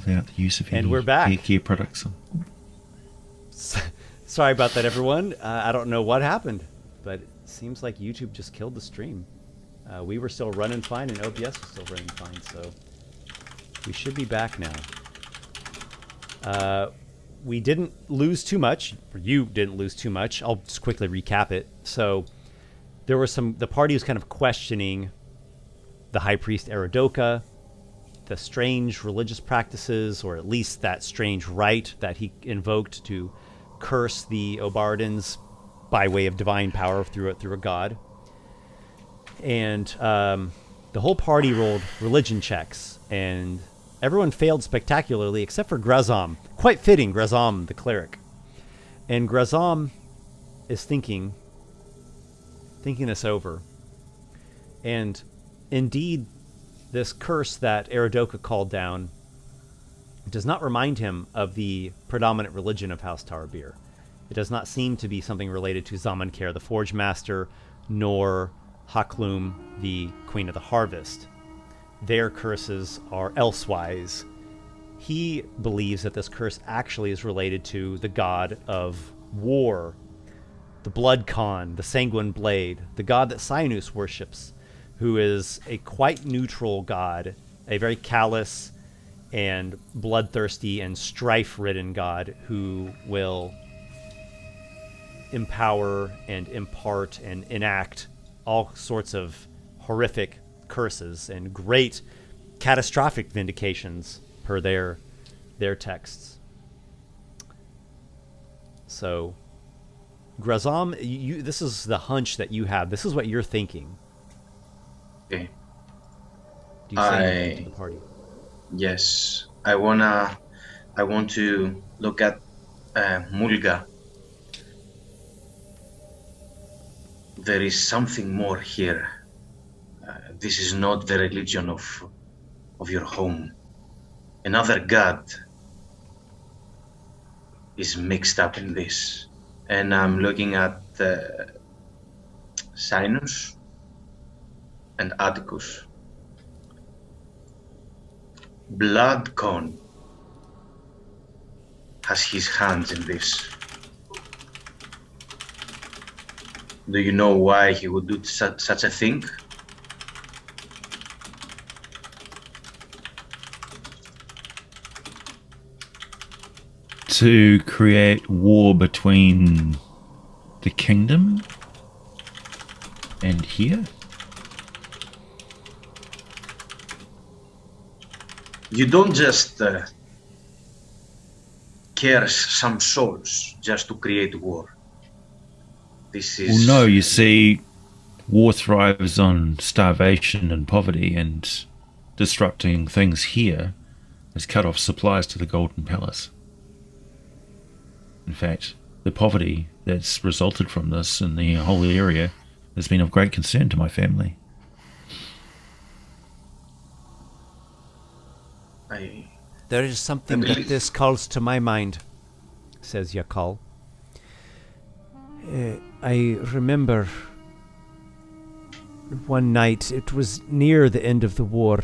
Without the use of and we're back. gear products. Sorry about that, everyone. I don't know what happened, but it seems like YouTube just killed the stream. We were still running fine, and OBS was still running fine, so we should be back now. We didn't lose too much, or you didn't lose too much. I'll just quickly recap it. So there were the party was kind of questioning the High Priest Eridoka, the strange religious practices, or at least that strange rite that he invoked to curse the Obardans by way of divine power through a god. And the whole party rolled religion checks, and everyone failed spectacularly except for Grazam. Quite fitting, Grazam, the cleric. And Grazam is thinking this over. And indeed, this curse that Eridoka called down does not remind him of the predominant religion of House Tarabir. It does not seem to be something related to Zamanker, the Forge Master, nor Haklum, the Queen of the Harvest. Their curses are elsewise. He believes that this curse actually is related to the god of war, the Blood Khan, the Sanguine Blade, the god that Cynus worships, who is a quite neutral god, a very callous and bloodthirsty and strife-ridden god who will empower and impart and enact all sorts of horrific curses and great catastrophic vindications per their texts. So, Grazam, this is the hunch that you have. This is what you're thinking. Okay. Do you say anything to the party? Yes, I want to look at Mulga. there is something more here. This is not the religion of your home. Another god is mixed up in this. And I'm looking at Cynus and Atticus. Bloodcon has his hands in this. Do you know why he would do such a thing? To create war between the kingdom and here? You don't just curse some souls just to create war. This is... Well, no, you see, war thrives on starvation and poverty, and disrupting things here has cut off supplies to the Golden Palace. In fact, the poverty that's resulted from this in the whole area has been of great concern to my family. There is something that this calls to my mind, says Yakal. I remember one night, it was near the end of the war,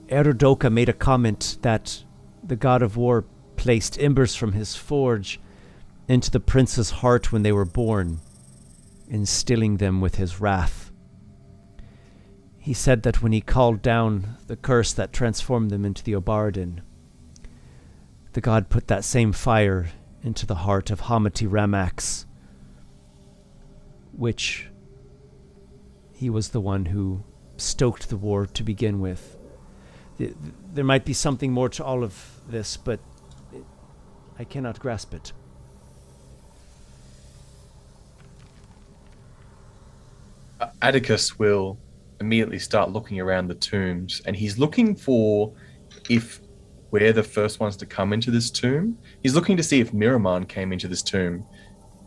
Eridoka made a comment that the god of war placed embers from his forge into the prince's heart when they were born, instilling them with his wrath. He said that when he called down the curse that transformed them into the Obardin, the god put that same fire into the heart of Hamati Ramax, which he was the one who stoked the war to begin with. There might be something more to all of this, but I cannot grasp it. Atticus will immediately start looking around the tombs, and he's looking for if we're the first ones to come into this tomb. He's looking to see if Miramon came into this tomb,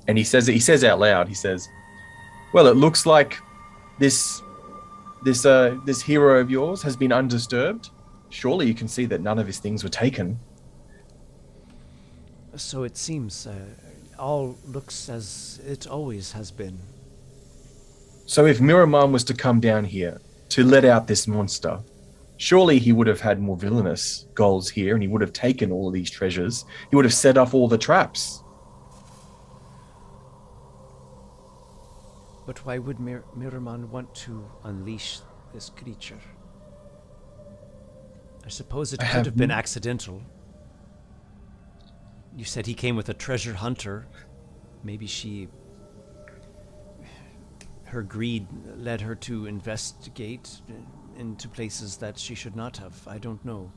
and he says out loud, he says, "Well, it looks like this hero of yours has been undisturbed. Surely you can see that none of his things were taken." So it seems all looks as it always has been. So if Miramon was to come down here to let out this monster, surely he would have had more villainous goals here, and he would have taken all of these treasures. He would have set off all the traps. But why would Miramon want to unleash this creature? I suppose it could have been accidental. You said he came with a treasure hunter. Maybe her greed led her to investigate into places that she should not have. I don't know.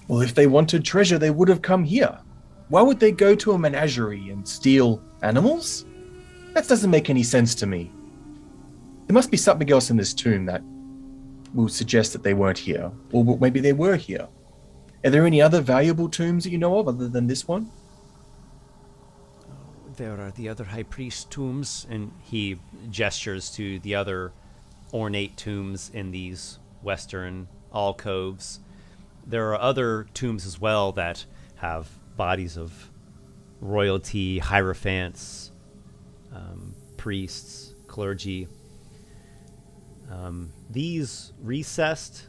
Well, if they wanted treasure, they would have come here. Why would they go to a menagerie and steal animals? That doesn't make any sense to me. There must be something else in this tomb that will suggest that they weren't here, or maybe they were here. Are there any other valuable tombs that you know of other than this one? There are the other high priest tombs, and he gestures to the other ornate tombs in these western alcoves. There are other tombs as well that have bodies of royalty, hierophants, priests, clergy. These recessed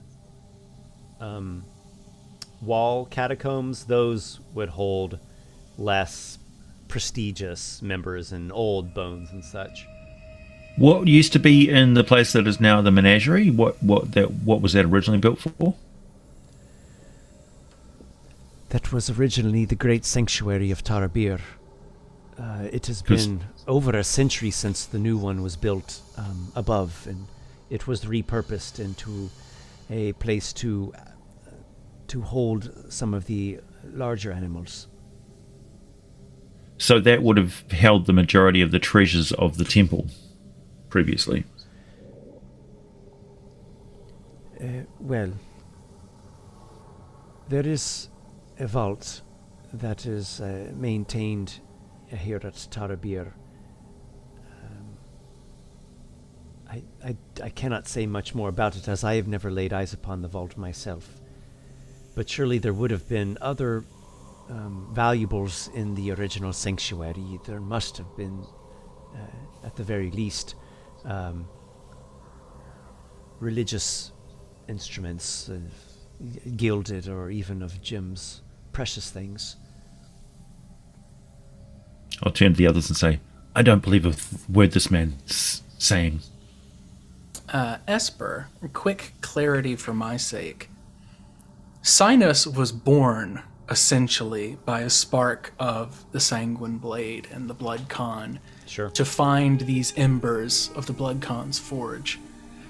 wall catacombs, those would hold less prestigious members and old bones and such. What used to be in the place that is now the menagerie? What was that originally built for? That was originally the great sanctuary of Tarabir. It has been over a century since the new one was built above, and it was repurposed into a place to hold some of the larger animals. So that would have held the majority of the treasures of the temple previously. Well, there is a vault that is maintained here at Tarabir. I cannot say much more about it, as I have never laid eyes upon the vault myself. But surely there would have been other valuables in the original sanctuary. There must have been, at the very least, religious instruments, gilded or even of gems, precious things. I'll turn to the others and say, I don't believe a word this man's saying. Esper, quick clarity for my sake. Cynus was born, essentially, by a spark of the Sanguine Blade and the Blood Khan Sure. to find these embers of the Blood Khan's forge.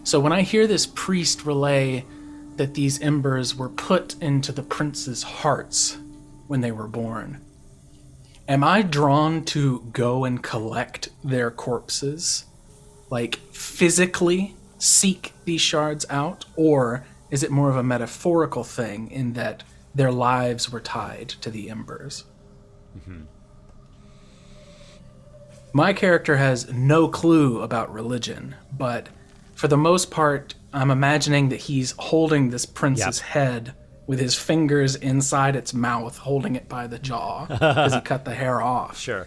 So when I hear this priest relay that these embers were put into the prince's hearts when they were born, am I drawn to go and collect their corpses? Like, physically seek these shards out? Or is it more of a metaphorical thing in that their lives were tied to the embers? Mm-hmm. My character has no clue about religion, but for the most part, I'm imagining that he's holding this prince's head with his fingers inside its mouth, holding it by the jaw, because he cut the hair off. Sure.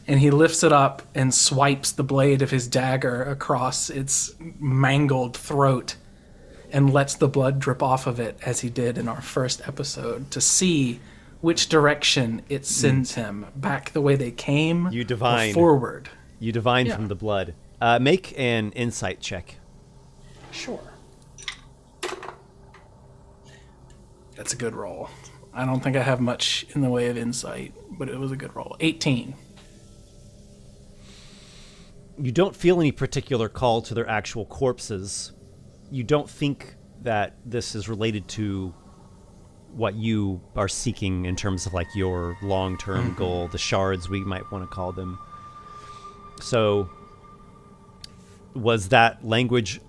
And he lifts it up and swipes the blade of his dagger across its mangled throat and lets the blood drip off of it, as he did in our first episode, to see which direction it sends him, back the way they came You divine. or forward. You divine Yeah. from the blood. Make an insight check. Sure. That's a good roll. I don't think I have much in the way of insight, but it was a good roll. 18. You don't feel any particular call to their actual corpses. You don't think that this is related to what you are seeking in terms of like your long-term goal, the shards we might want to call them. So was that language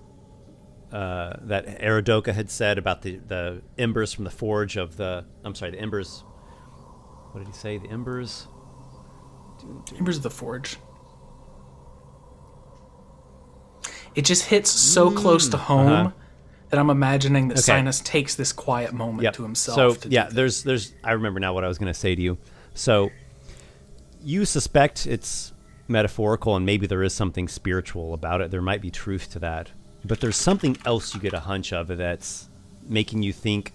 that Aradoka had said about the embers from the forge of the... I'm sorry, the embers... What did he say? The embers... Embers of the Forge. It just hits so close to home that I'm imagining that Okay. Cynus takes this quiet moment to himself. So to yeah, do this. there's. I remember now what I was going to say to you. So you suspect it's metaphorical, and maybe there is something spiritual about it. There might be truth to that, but there's something else you get a hunch of that's making you think.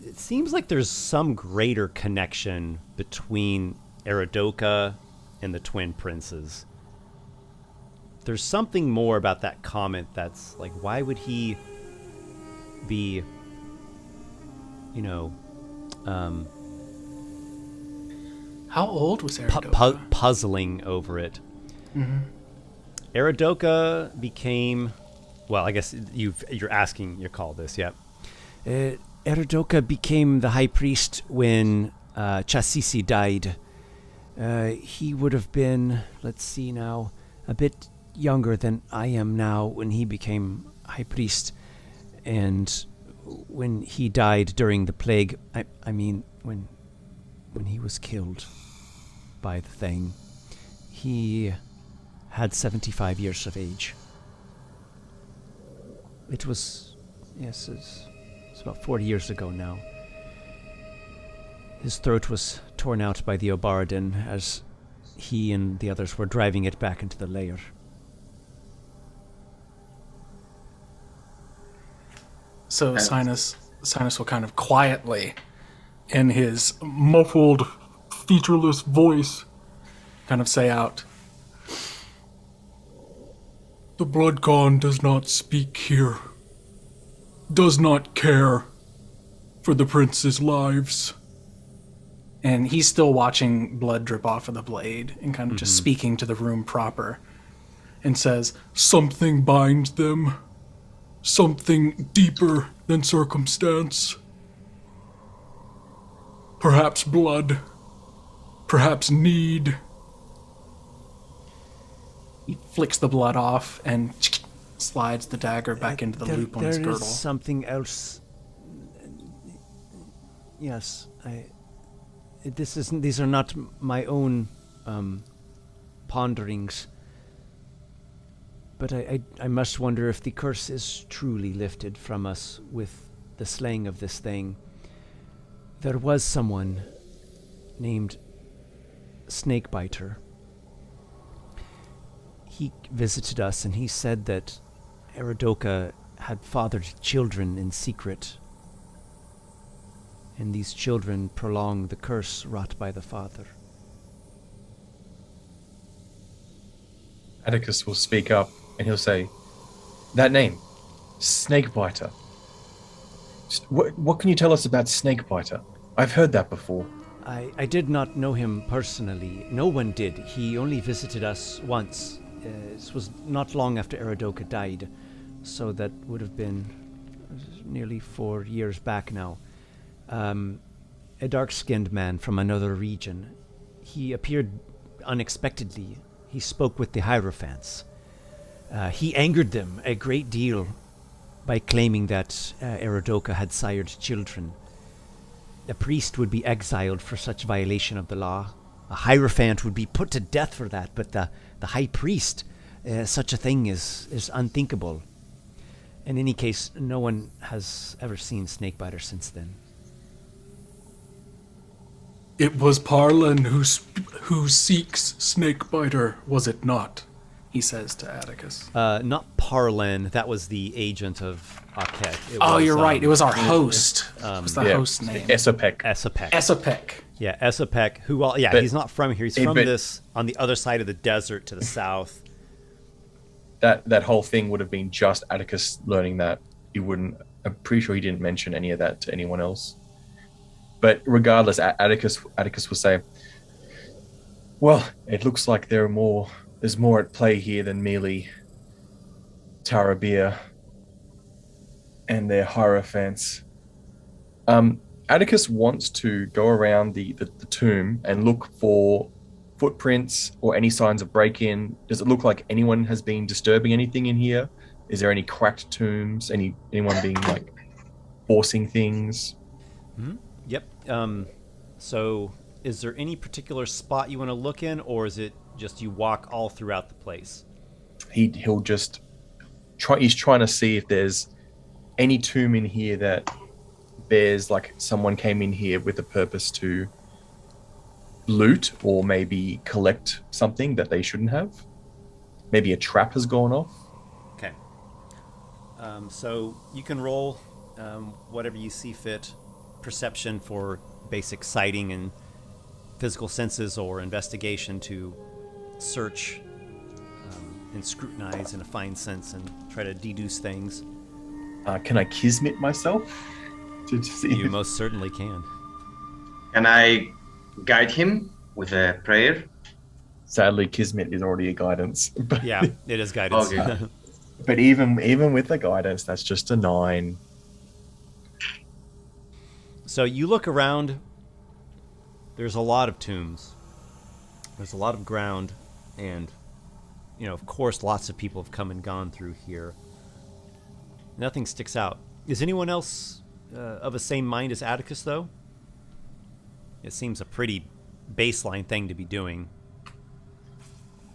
It seems like there's some greater connection between Aradoka and the Twin Princes. There's something more about that comment that's like, why would he be, How old was Aradoka? puzzling over it? Aradoka became, well, I guess you're asking your call this, yeah. Aradoka became the high priest when Chasisi died. He would have been, let's see now, a bit younger than I am now when he became high priest, and when he died during the plague, I mean when he was killed by the thing, he had 75 years of age. It was, yes, it's about 40 years ago now. His throat was torn out by the Obardin as he and the others were driving it back into the lair. So Cynus will kind of quietly, in his muffled, featureless voice, kind of say out, "The Blood Khan does not speak here, does not care for the prince's lives." And he's still watching blood drip off of the blade and kind of just speaking to the room proper, and says, "Something binds them. Something deeper than circumstance. Perhaps blood. Perhaps need." He flicks the blood off and slides the dagger back into the loop on his girdle. There is something else. Yes, these are not my own ponderings. But I must wonder if the curse is truly lifted from us with the slaying of this thing. There was someone named Snakebiter. He visited us and he said that Eridoka had fathered children in secret. And these children prolong the curse wrought by the father. Atticus will speak up and he'll say, that name, Snakebiter. What can you tell us about Snakebiter? I've heard that before. I did not know him personally. No one did. He only visited us once. This was not long after Eridoka died, so that would have been nearly 4 years back now. A dark-skinned man from another region. He appeared unexpectedly. He spoke with the Hierophants. He angered them a great deal by claiming that Eridoka had sired children. A priest would be exiled for such violation of the law. A Hierophant would be put to death for that, but the High Priest, such a thing is unthinkable. In any case, no one has ever seen Snakebiter since then. It was Parlin who seeks Snakebiter, was it not? He says to Atticus. Not Parlin, that was the agent of Aket. You're right. It was our host. What was the host's name? Esopec. Esopec. Yeah, Esopec, who, he's not from here. He's from this, on the other side of the desert to the south. That whole thing would have been just Atticus learning that. I'm pretty sure he didn't mention any of that to anyone else. But regardless, Atticus will say, well, it looks like there's more at play here than merely Tarabir and their Hierophants. Atticus wants to go around the tomb and look for footprints or any signs of break-in. Does it look like anyone has been disturbing anything in here? Is there any cracked tombs? Anyone being forcing things? Mm-hmm. Yep. So is there any particular spot you want to look in, or is it just you walk all throughout the place? He'll just try. He's trying to see if there's any tomb in here that bears someone came in here with a purpose to loot or maybe collect something that they shouldn't have. Maybe a trap has gone off. Okay. So you can roll whatever you see fit. Perception for basic sighting and physical senses, or investigation to search and scrutinize in a fine sense and try to deduce things. Can I kismet myself? To see you most certainly can. Can I guide him with a prayer? Sadly, kismet is already a guidance. But yeah, it is guidance. Okay. But even with the guidance, that's just a 9. So you look around. There's a lot of tombs. There's a lot of ground, and of course, lots of people have come and gone through here. Nothing sticks out. Is anyone else of the same mind as Atticus, though? It seems a pretty baseline thing to be doing.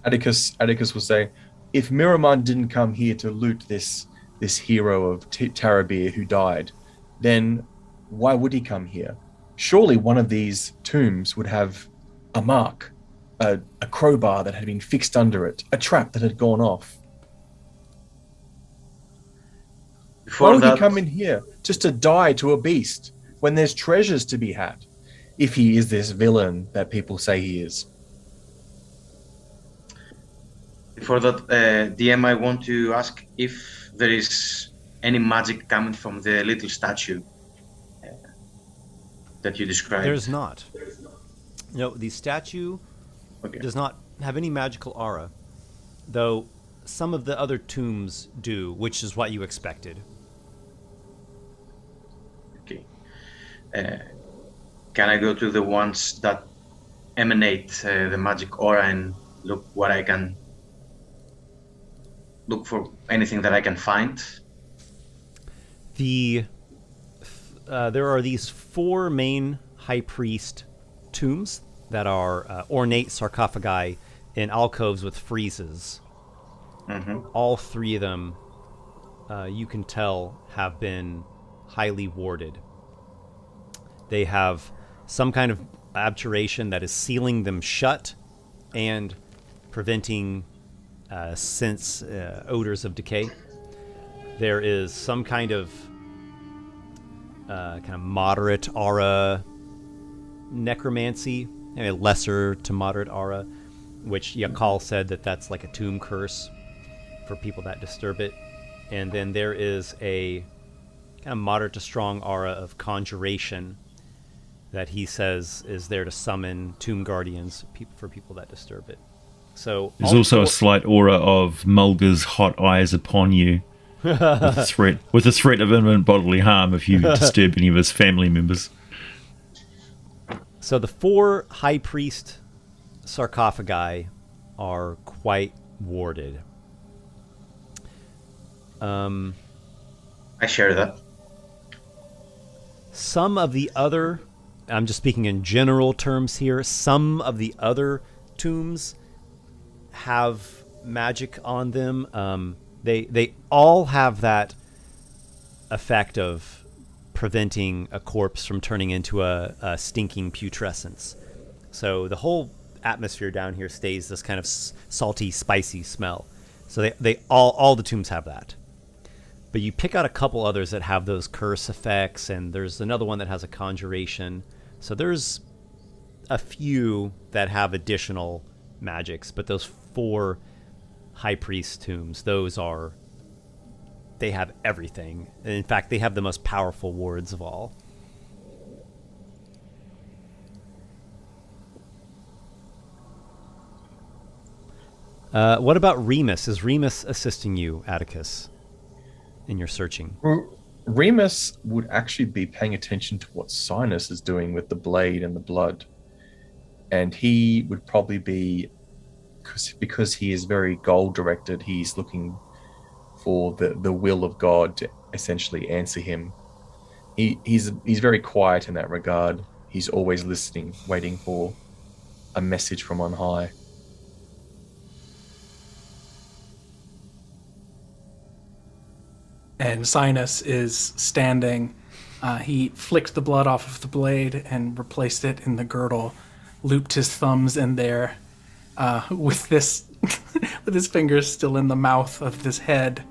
Atticus will say, if Miramon didn't come here to loot this hero of Tarabir who died, then why would he come here? Surely one of these tombs would have a mark, a crowbar that had been fixed under it, a trap that had gone off. Why would he come in here just to die to a beast when there's treasures to be had, if he is this villain that people say he is? Before that, DM, I want to ask if there is any magic coming from the little statue that you described. There's not. No, the statue does not have any magical aura, though some of the other tombs do, which is what you expected. Okay. Can I go to the ones that emanate the magic aura and look what I can look for, anything that I can find? There are these 4 main high priest tombs that are ornate sarcophagi in alcoves with friezes. all three of them, you can tell, have been highly warded. They have some kind of abjuration that is sealing them shut and preventing odors of decay. There is some kind of moderate aura necromancy, a lesser to moderate aura, which Yakal said that's like a tomb curse for people that disturb it. And then there is a kind of moderate to strong aura of conjuration that he says is there to summon tomb guardians for people that disturb it. So there's also a slight aura of Mulga's hot eyes upon you, with a threat of imminent bodily harm if you disturb any of his family members. So the 4 high priest sarcophagi are quite warded. I share that. Some of the other, I'm just speaking in general terms here, some of the other tombs have magic on them. They all have that effect of preventing a corpse from turning into a stinking putrescence. So the whole atmosphere down here stays this kind of salty, spicy smell. So they all the tombs have that. But you pick out a couple others that have those curse effects, and there's another one that has a conjuration. So there's a few that have additional magics, but those 4 high priest tombs, they have everything. And in fact, they have the most powerful wards of all. What about Remus? Is Remus assisting you, Atticus, in your searching? Remus would actually be paying attention to what Cynus is doing with the blade and the blood. And he would probably be, because he is very goal-directed, he's looking for the will of God to essentially answer him. He's very quiet in that regard. He's always listening, waiting for a message from on high. And Cynus is standing. He flicked the blood off of the blade and replaced it in the girdle, looped his thumbs in there with this with his fingers still in the mouth of this head,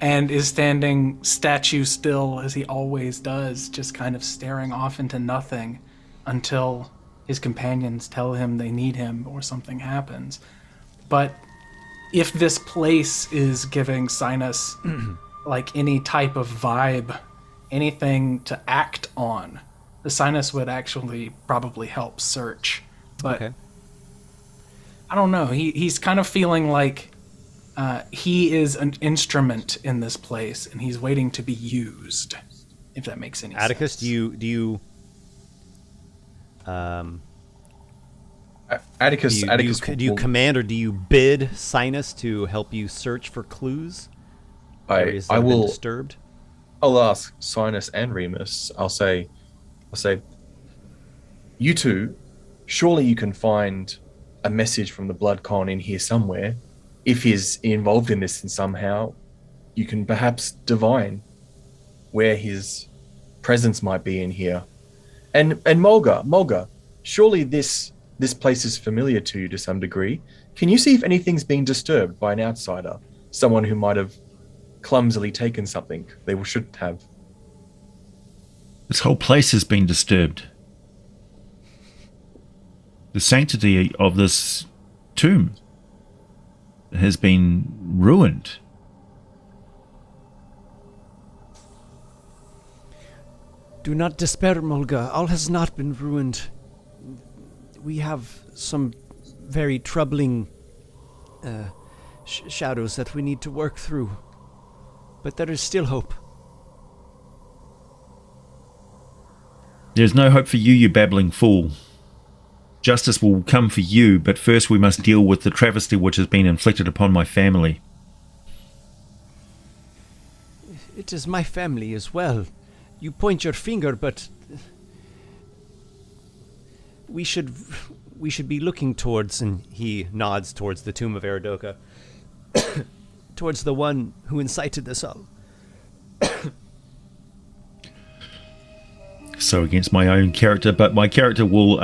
and is standing statue still as he always does, just kind of staring off into nothing until his companions tell him they need him or something happens. But if this place is giving Cynus like any type of vibe, anything to act on, the Cynus would actually probably help search. But okay. I don't know. He's kind of feeling like he is an instrument in this place, and he's waiting to be used. If that makes any Atticus, sense. do you Atticus, do you command or do you bid Cynus to help you search for clues? Areas that have been disturbed? I'll ask Cynus and Remus. I'll say, you two, surely you can find a message from the Blood Con in here somewhere. If he's involved in this and somehow, you can perhaps divine where his presence might be in here. And Mulga, surely this place is familiar to you to some degree. Can you see if anything's being disturbed by an outsider? Someone who might have clumsily taken something they shouldn't have. This whole place has been disturbed. The sanctity of this tomb has been ruined. Do not despair, Mulga. All has not been ruined. We have some very troubling shadows that we need to work through. But there is still hope. There's no hope for you, you babbling fool. Justice will come for you, but first we must deal with the travesty which has been inflicted upon my family. It is my family as well. You point your finger, but we should be looking towards, And he nods towards the tomb of Aradoka. towards the one who incited this all. So against my own character, but my character will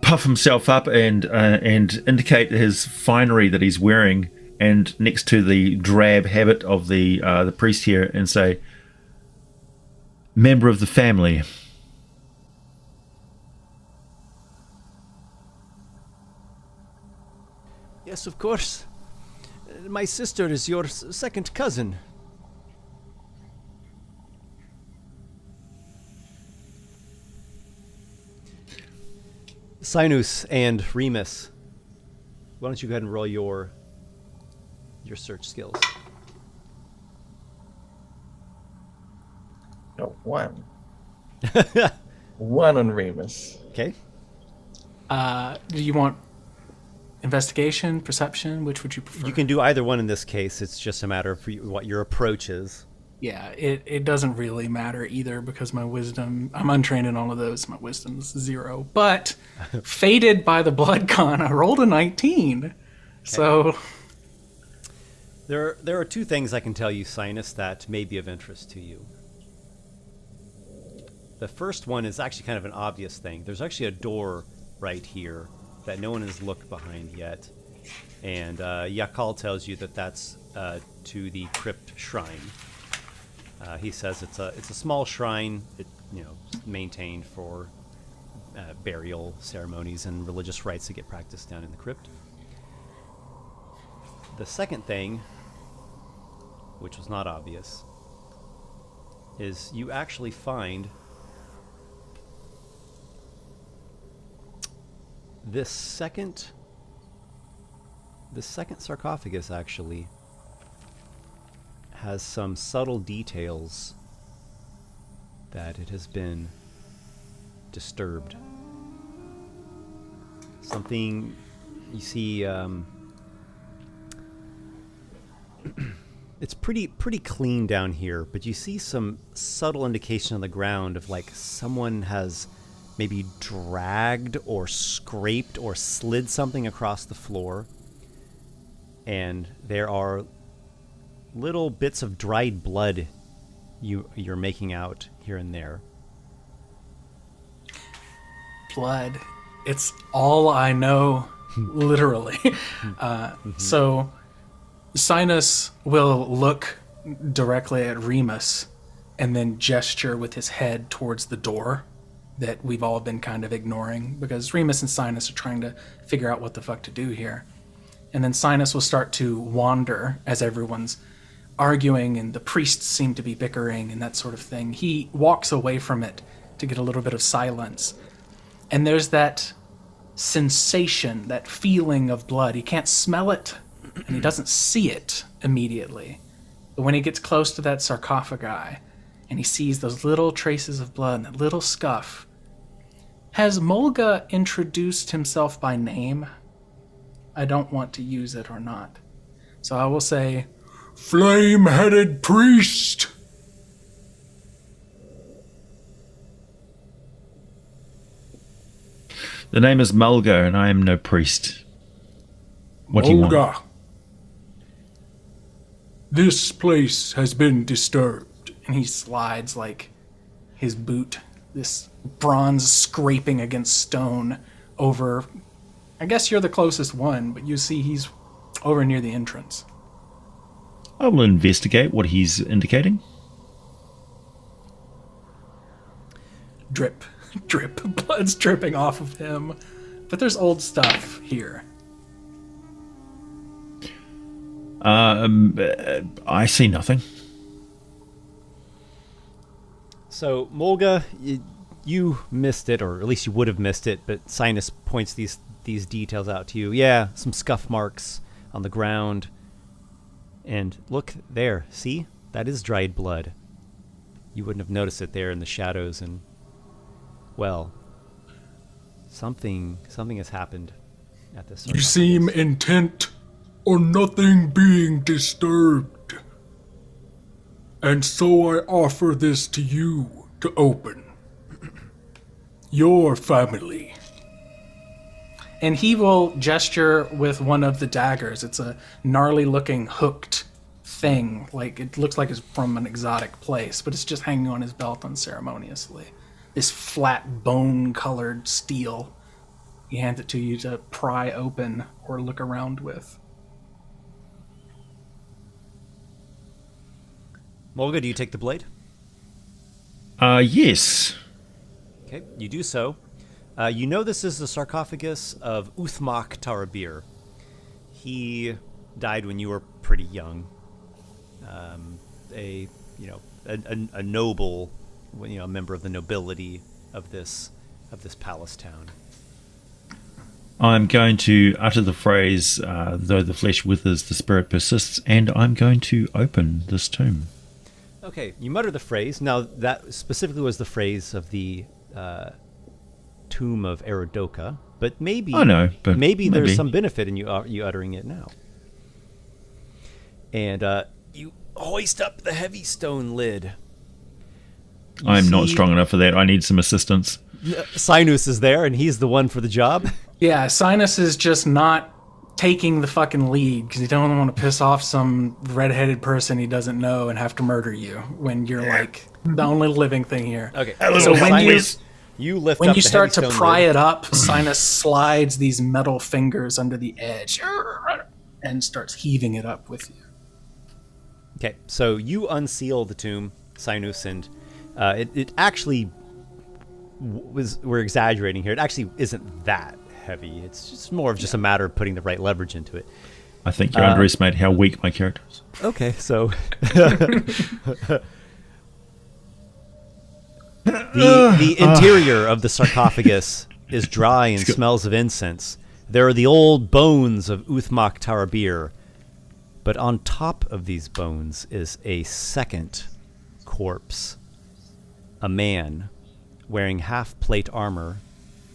puff himself up and indicate his finery that he's wearing, and next to the drab habit of the priest here, and say, "Member of the family." Yes, of course. My sister is your second cousin. Cynus and Remus, why don't you go ahead and roll your search skills? No, one. One on Remus. Okay. Do you want investigation, perception? Which would you prefer? You can do either one in this case. It's just a matter of what your approach is. Yeah, it doesn't really matter either because my wisdom, I'm untrained in all of those. My wisdom's 0. But fated by the blood con, I rolled a 19. Okay. So there are two things I can tell you, Cynus, that may be of interest to you. The first one is actually kind of an obvious thing. There's actually a door right here that no one has looked behind yet. And Yakal tells you that that's to the crypt shrine. He says it's a small shrine, maintained for burial ceremonies and religious rites that get practiced down in the crypt. The second thing, which was not obvious, is you actually find this second sarcophagus actually has some subtle details that it has been disturbed. Something you see, it's pretty clean down here, but you see some subtle indication on the ground of like someone has maybe dragged or scraped or slid something across the floor, and there are little bits of dried blood you're making out here and there. blood. It's all I know, literally. So Cynus will look directly at Remus and then gesture with his head towards the door that we've all been kind of ignoring, because Remus and Cynus are trying to figure out what the fuck to do here. And then Cynus will start to wander as everyone's arguing and the priests seem to be bickering and that sort of thing. He walks away from it to get a little bit of silence. And there's that sensation, that feeling of blood. He can't smell it and he doesn't see it immediately. But when he gets close to that sarcophagi and he sees those little traces of blood and that little scuff, has Mulga introduced himself by name? I don't want to use it or not. So I will say, "Flame-headed priest!" The name is Mulga, and I am no priest. What do you want? Mulga, this place has been disturbed. And he slides like his boot, this bronze scraping against stone over. I guess you're the closest one, but you see he's over near the entrance. I will investigate what he's indicating. Drip, drip, blood's dripping off of him. But there's old stuff here. I see nothing. So, Mulga, you missed it, or at least you would have missed it, but Cynus points these details out to you. Yeah, some scuff marks on the ground. And look there, see? That is dried blood. You wouldn't have noticed it there in the shadows, and, well, something has happened at this. You seem intent on nothing being disturbed. And so I offer this to you to open. Your family. And he will gesture with one of the daggers. It's a gnarly looking hooked thing. Like, it looks like it's from an exotic place, but it's just hanging on his belt unceremoniously. This flat, bone-colored steel. He hands it to you to pry open or look around with. Mulga, do you take the blade? Yes. Okay, you do so. You know this is the sarcophagus of Uthmak Tarabir. He died when you were pretty young. A noble, a member of the nobility of this palace town. I'm going to utter the phrase, though the flesh withers, the spirit persists, and I'm going to open this tomb. Okay, you mutter the phrase. Now, that specifically was the phrase of the tomb of Eridoka, but maybe maybe there's some benefit in you uttering it now. And you hoist up the heavy stone lid. I'm not strong enough for that. I need some assistance. Cynus is there, and he's the one for the job. Yeah, Cynus is just not taking the fucking lead because he don't want to piss off some redheaded person he doesn't know and have to murder you when you're like the only living thing here. Okay, so when you start to pry lid. it up, Cynus slides these metal fingers under the edge and starts heaving it up with you. Okay, so you unseal the tomb, Cynus, and it actually we're exaggerating here. It actually isn't that heavy. It's just more of just a matter of putting the right leverage into it. I think you underestimate how weak my character is. Okay, so the interior of the sarcophagus is dry and smells of incense. There are the old bones of Uthmak Tarabir, but on top of these bones is a second corpse, a man wearing half-plate armor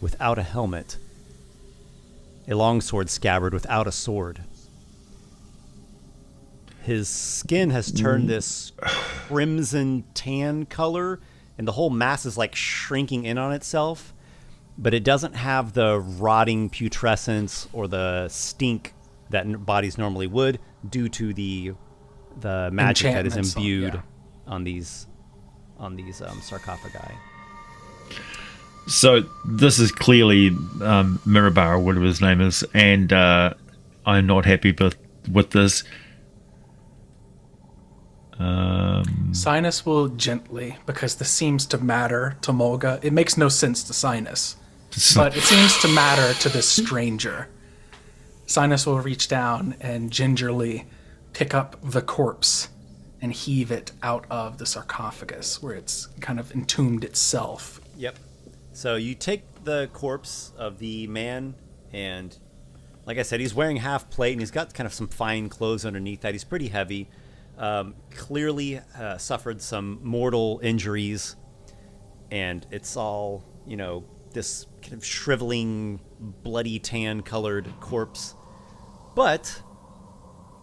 without a helmet, a longsword scabbard without a sword. His skin has turned this crimson tan color, and the whole mass is like shrinking in on itself, but it doesn't have the rotting putrescence or the stink that bodies normally would due to the magic that is imbued on these sarcophagi. So this is clearly Mirabar, or whatever his name is, and I'm not happy with this. Cynus will gently, because this seems to matter to Mulga. It makes no sense to Cynus, but it seems to matter to this stranger. Cynus will reach down and gingerly pick up the corpse and heave it out of the sarcophagus where it's kind of entombed itself. Yep. So you take the corpse of the man, and like I said, he's wearing half plate, and he's got kind of some fine clothes underneath that. He's pretty heavy. Clearly suffered some mortal injuries, and it's all, this kind of shriveling, bloody tan colored corpse. But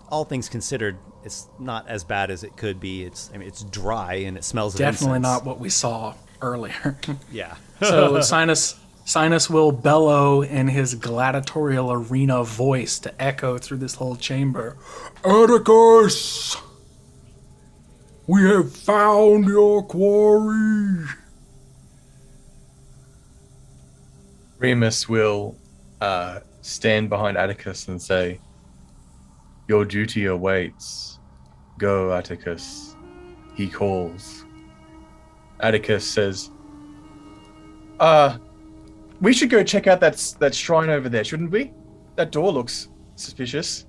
all things considered, it's not as bad as it could be. It's dry and it smells of incense. Definitely not what we saw earlier. Yeah. So Cynus will bellow in his gladiatorial arena voice to echo through this whole chamber. Atticus! We have found your quarry! Remus will stand behind Atticus and say, "Your duty awaits. Go, Atticus. He calls." Atticus says, we should go check out that shrine over there, shouldn't we? That door looks suspicious.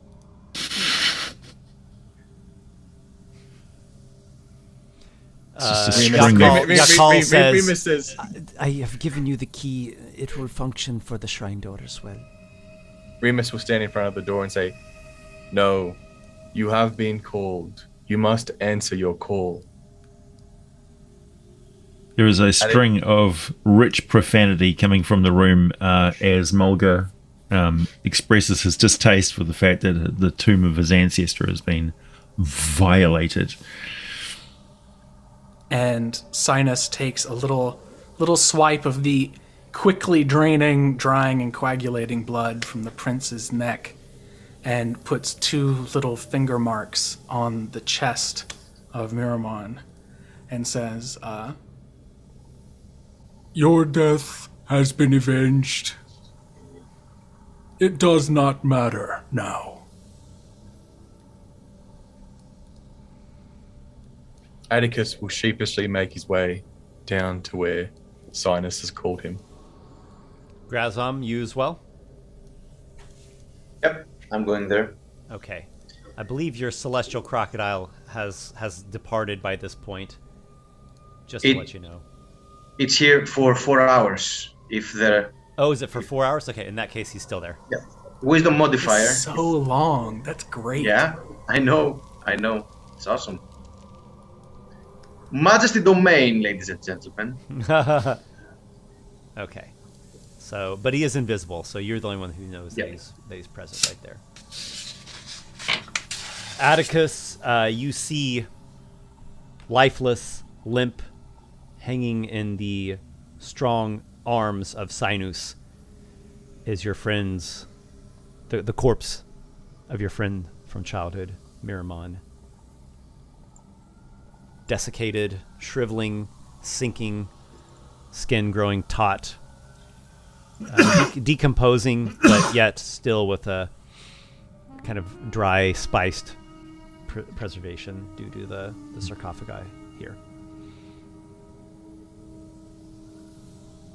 Remus says, I have given you the key. It will function for the shrine door as well. Remus will stand in front of the door and say, "No, you have been called. You must answer your call." There is a string of rich profanity coming from the room as Mulga expresses his distaste for the fact that the tomb of his ancestor has been violated. And Cynus takes a little swipe of the quickly draining, drying, and coagulating blood from the prince's neck and puts 2 little finger marks on the chest of Miramon and says, Your death has been avenged. It does not matter now. Atticus will sheepishly make his way down to where Cynus has called him. Grazam, you as well? Yep, I'm going there. Okay. I believe your celestial crocodile has departed by this point. Just to let you know. It's here for 4 hours. If there... Oh, is it for 4 hours? Okay, in that case, he's still there. Yeah. Wisdom modifier. it's so long. That's great. Yeah, I know. It's awesome. Majesty domain, ladies and gentlemen. Okay. So, but he is invisible, so you're the only one who knows Yep. that he's present right there. Atticus, you see lifeless, limp, hanging in the strong arms of Cynus is your friend's, the corpse of your friend from childhood, Miramon. Desiccated, shriveling, sinking, skin growing taut, decomposing, but yet still with a kind of dry, spiced preservation due to the sarcophagi here.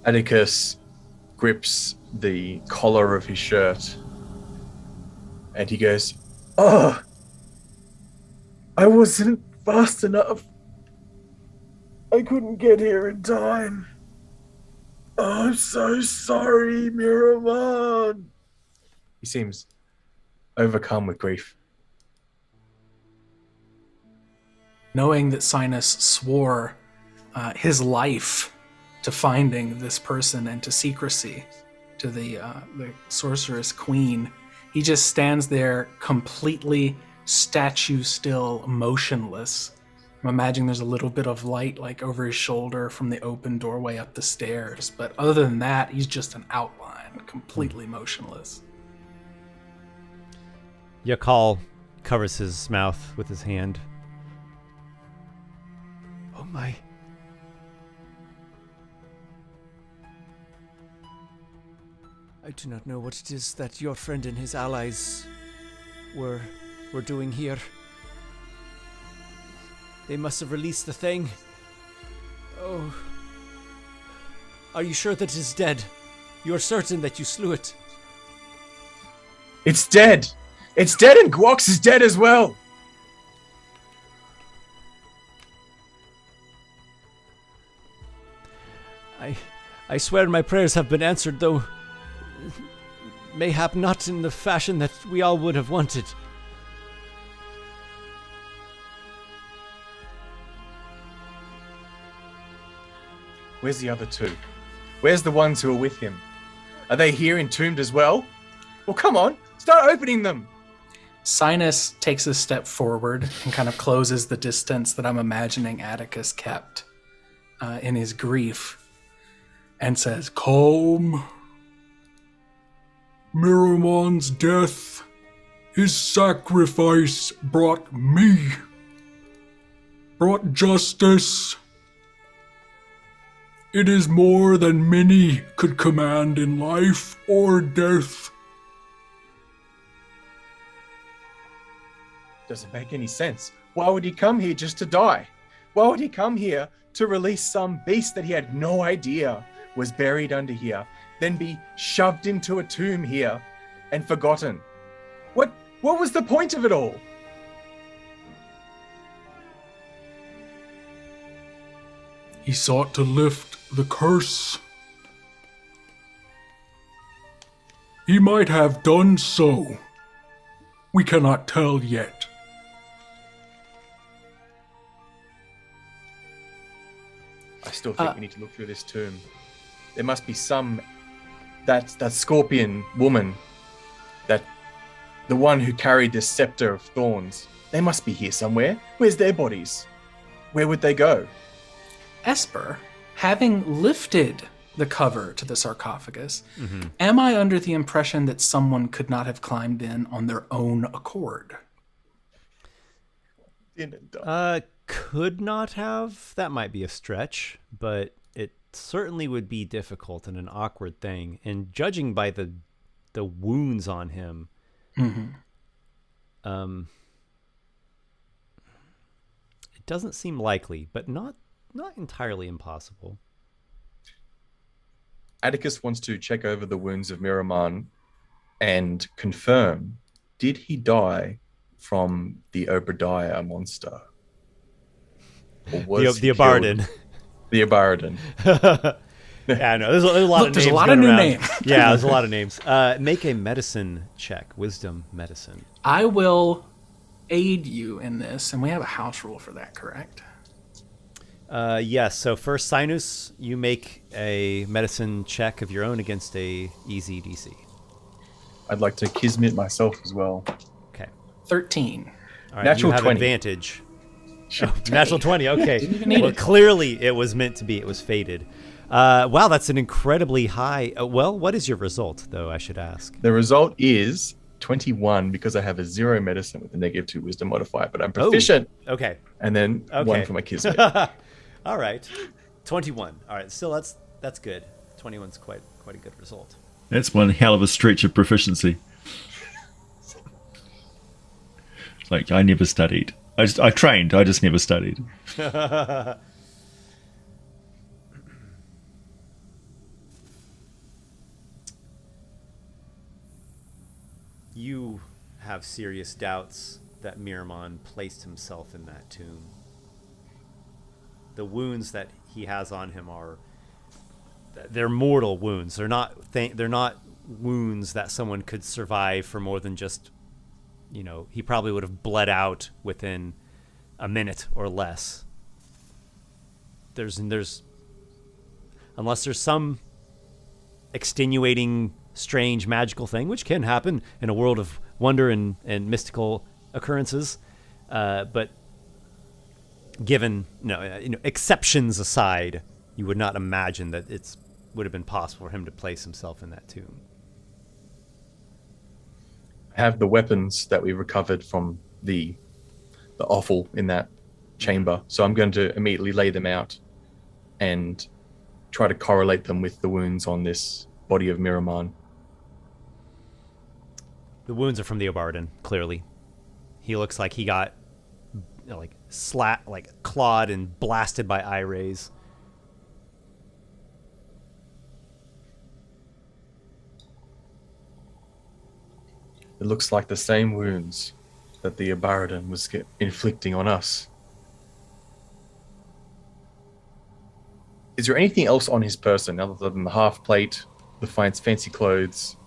Atticus grips the collar of his shirt and he goes, "Oh, I wasn't fast enough. I couldn't get here in time. Oh, I'm so sorry, Miramon." He seems overcome with grief. Knowing that Cynus swore his life to finding this person and to secrecy, to the sorceress queen, he just stands there completely statue still, motionless. I'm imagining there's a little bit of light like over his shoulder from the open doorway up the stairs, but other than that, he's just an outline, completely motionless. Yakal covers his mouth with his hand. Oh my. I do not know what it is that your friend and his allies were doing here. They must have released the thing. Oh. Are you sure that it is dead? You are certain that you slew it? It's dead! It's dead, and Guox is dead as well! I swear my prayers have been answered, though mayhap not in the fashion that we all would have wanted. Where's the other two? Where's the ones who are with him? Are they here entombed as well? Well, come on, start opening them! Cynus takes a step forward and kind of closes the distance that I'm imagining Atticus kept in his grief and says, Calm. Miramon's death, his sacrifice brought justice. It is more than many could command in life or death. Doesn't make any sense. Why would he come here just to die? Why would he come here to release some beast that he had no idea was buried under here, then be shoved into a tomb here and forgotten? What was the point of it all? He sought to lift the curse. He might have done so. We cannot tell yet. I still think we need to look through this tomb. There must be some... That scorpion woman, the one who carried this scepter of thorns, they must be here somewhere. Where's their bodies? Where would they go? Esper, having lifted the cover to the sarcophagus. Am I under the impression that someone could not have climbed in on their own accord? Could not have. That might be a stretch, but it certainly would be difficult and an awkward thing. And judging by the wounds on him, it doesn't seem likely, but not entirely impossible. Atticus wants to check over the wounds of Miramon and confirm, did he die from the Obadiah monster? Or was The Abaradon. The Abaradon. Yeah, I know. There's a lot of names. There's a lot of new names. Yeah, there's a lot of names. Make a medicine check. Wisdom medicine. I will aid you in this, and we have a house rule for that, correct? Yes. So first, Cynus, you make a medicine check of your own against a easy DC. I'd like to kismet myself as well. Okay. 13. All right. Natural you have 20. advantage. Oh, natural 20. Okay. Didn't even need Well, it. clearly it was meant to be. It was fated. Wow, that's an incredibly high. Well, what is your result, though? I should ask. The result is 21 because I have a 0 medicine with a -2 wisdom modifier, but I'm proficient. Okay. And then Okay. 1 for my kismet. All right. 21. All right. Still, that's good. 21's quite a good result. That's one hell of a stretch of proficiency. It's like, I never studied. I trained, I just never studied. You have serious doubts that Miramon placed himself in that tomb. The wounds that he has on him they're mortal wounds. They're not wounds that someone could survive for more than just, he probably would have bled out within a minute or less. There's unless there's some extenuating, strange, magical thing, which can happen in a world of wonder and mystical occurrences, but given exceptions aside, you would not imagine that it would have been possible for him to place himself in that tomb. I have the weapons that we recovered from the offal in that chamber, so I'm going to immediately lay them out and try to correlate them with the wounds on this body of Miramon. The wounds are from the Abaradon, clearly. He looks like he got clawed and blasted by eye rays. It looks like the same wounds that the Abaradon was inflicting on us. Is there anything else on his person other than the half plate, the fancy clothes?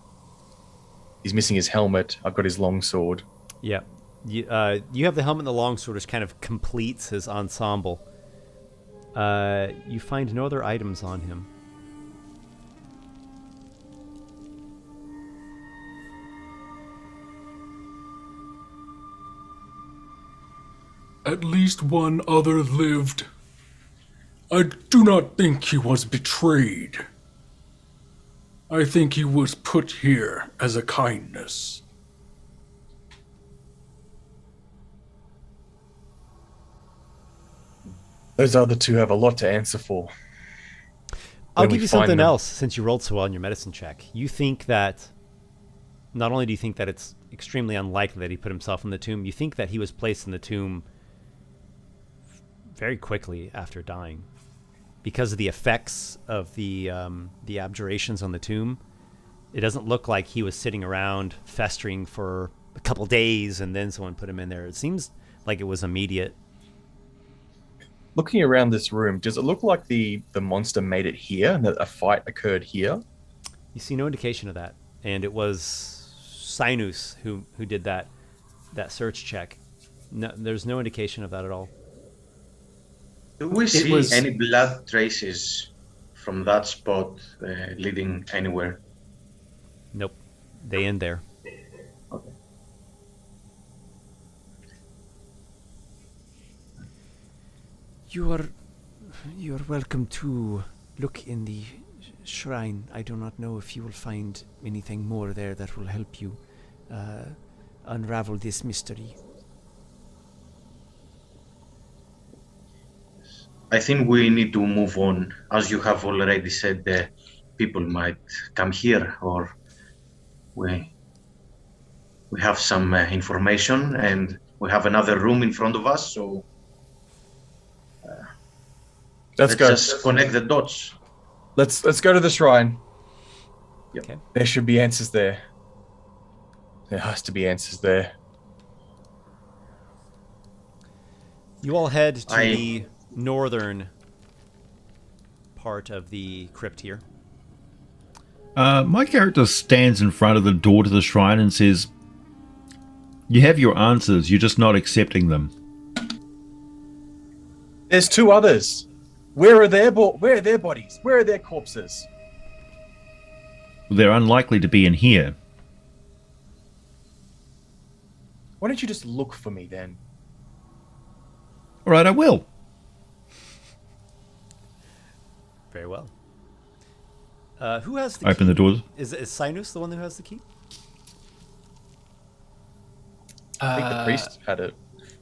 He's missing his helmet. I've got his longsword. Yeah. You have the helmet and the longsword, which kind of completes his ensemble. You find no other items on him. At least one other lived. I do not think he was betrayed. I think he was put here as a kindness. Those other two have a lot to answer for. I'll when we give you find something them. else since you rolled so well on your medicine check. You think that, not only do you think that it's extremely unlikely that he put himself in the tomb, you think that he was placed in the tomb very quickly after dying. Because of the effects of the abjurations on the tomb, it doesn't look like he was sitting around festering for a couple days and then someone put him in there. It seems like it was immediate. Looking around this room, does it look like the monster made it here and that a fight occurred here? You see no indication of that. And it was Cynus who did that search check. No, there's no indication of that at all. Do we see any blood traces from that spot leading anywhere? Nope. They end there. Okay. You are welcome to look in the shrine. I do not know if you will find anything more there that will help you unravel this mystery. I think we need to move on. As you have already said, people might come here, or we have some information, and we have another room in front of us, so let's go. just connect the dots. Let's go to the shrine. Yep. Okay. There should be answers there. There has to be answers there. You all head to the northern part of the crypt here. My character stands in front of the door to the shrine and says, "You have your answers, you're just not accepting them." There's two others. Where are their bodies? Where are their corpses? They're unlikely to be in here. Why don't you just look for me then? All right, I will. Very well. Who has the Open key? the door. Is Cynus the one who has the key? I think the priest had it.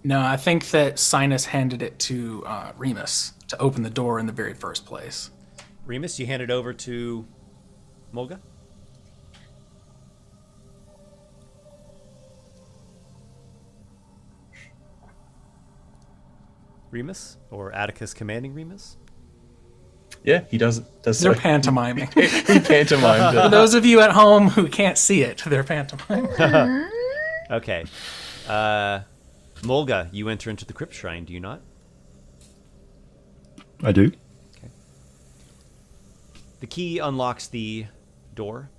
No, I think that Cynus handed it to Remus to open the door in the very first place. Remus, you hand it over to Mulga? Remus? Or Atticus commanding Remus? Yeah, he does They're so. pantomiming. He pantomimed For it. those of you at home who can't see it, they're pantomiming. Okay. Mulga, you enter into the crypt shrine, do you not? I do. The key unlocks the door.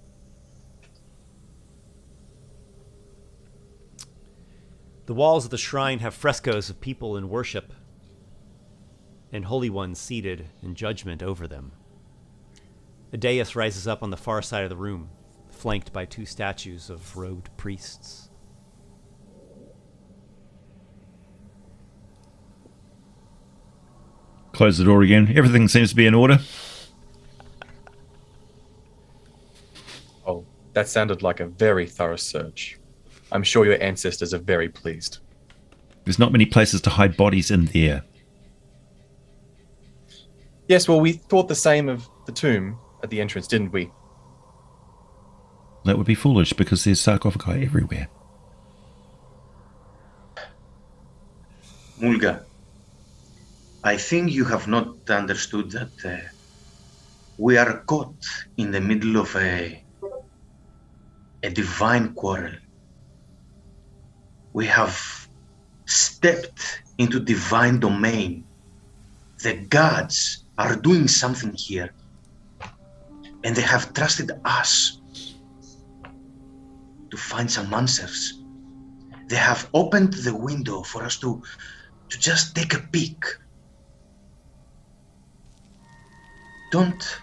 The walls of the shrine have frescoes of people in worship and holy ones seated in judgment over them. A dais rises up on the far side of the room, flanked by two statues of robed priests. Close the door again. Everything seems to be in order. Oh, that sounded like a very thorough search. I'm sure your ancestors are very pleased. There's not many places to hide bodies in there. Yes, well, we thought the same of the tomb at the entrance, didn't we? That would be foolish because there's sarcophagi everywhere. Mulga, I think you have not understood that we are caught in the middle of a divine quarrel. We have stepped into divine domain. The gods are doing something here, and they have trusted us to find some answers. They have opened the window for us to just take a peek. Don't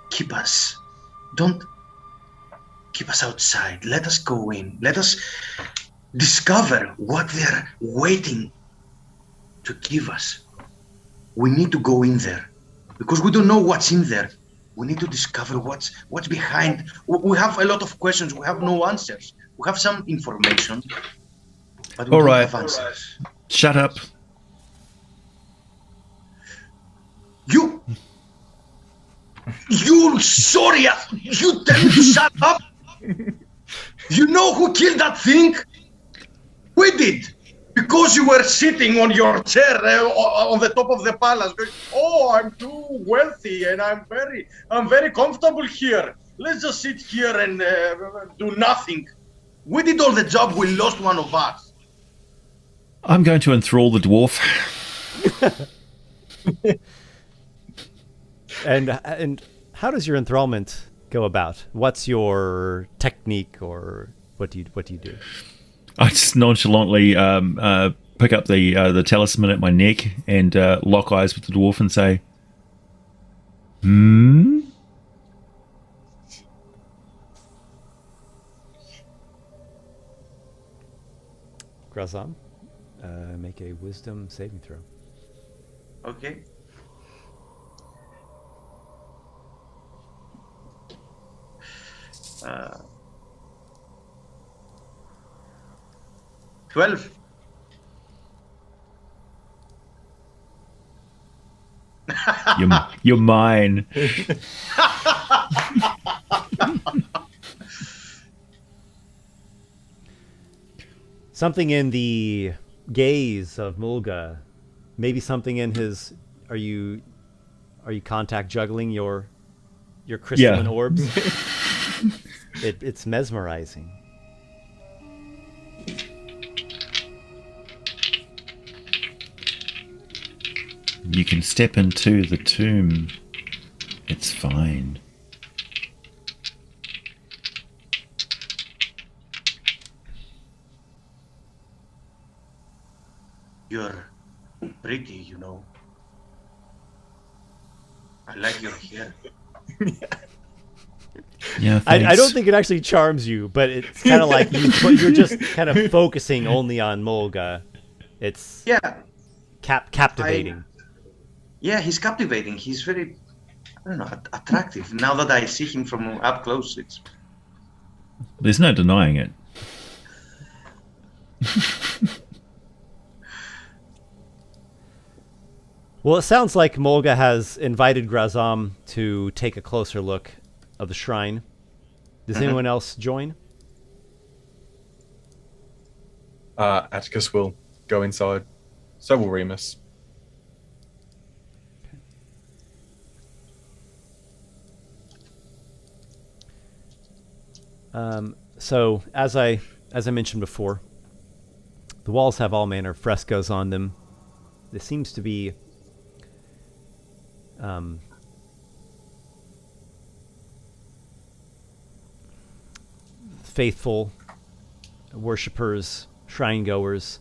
keep us outside. Let us go in. Let us discover what they're waiting to give us. We need to go in there because we don't know what's in there. We need to discover what's behind. We have a lot of questions. We have no answers. We have some information, but we All don't right. have answers. Shut up. You sorry, you tell me to shut up. You know who killed that thing? We did. Because you were sitting on your chair on the top of the palace going, "Oh, I'm too wealthy and I'm very comfortable here. Let's just sit here and do nothing." We did all the job. We lost one of us. I'm going to enthrall the dwarf. And how does your enthrallment go about? What's your technique, or what do you do? I just nonchalantly pick up the talisman at my neck and lock eyes with the dwarf and say, "Hmm?" Grazam, make a wisdom saving throw. Okay. 12. You're mine. Something in the gaze of Mulga, maybe something in his. Are you contact juggling your crystalline orbs? It's mesmerizing. You can step into the tomb. It's fine. You're pretty, you know. I like your hair. Yeah, I don't thanks. think it actually charms you, but it's kind of like you're just kind of focusing only on Mulga. It's Yeah, captivating. yeah, he's captivating. He's very, I don't know, attractive. Now that I see him from up close, it's There's no denying it. Well, it sounds like Mulga has invited Grazam to take a closer look of the shrine. Does anyone else join? Atticus will go inside. So will Remus. So as I mentioned before, the walls have all manner of frescoes on them. There seems to be faithful worshippers, shrine goers,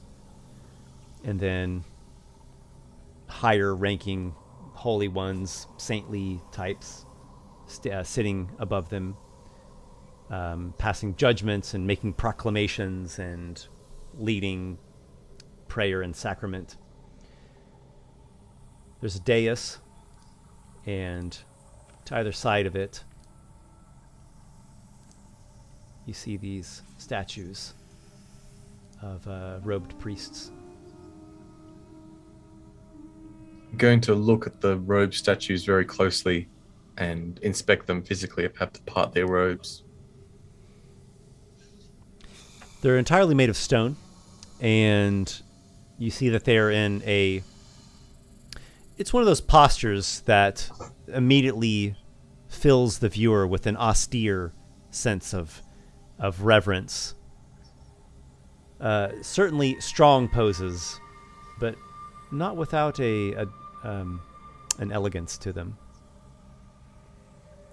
and then higher ranking holy ones, saintly types, sitting above them, passing judgments and making proclamations and leading prayer and sacrament. There's a dais, and to either side of it, you see these statues of robed priests. I'm going to look at the robe statues very closely and inspect them physically, have to part their robes. They're entirely made of stone, and you see that they're in a... It's one of those postures that immediately fills the viewer with an austere sense of reverence. Certainly strong poses, but not without an elegance to them.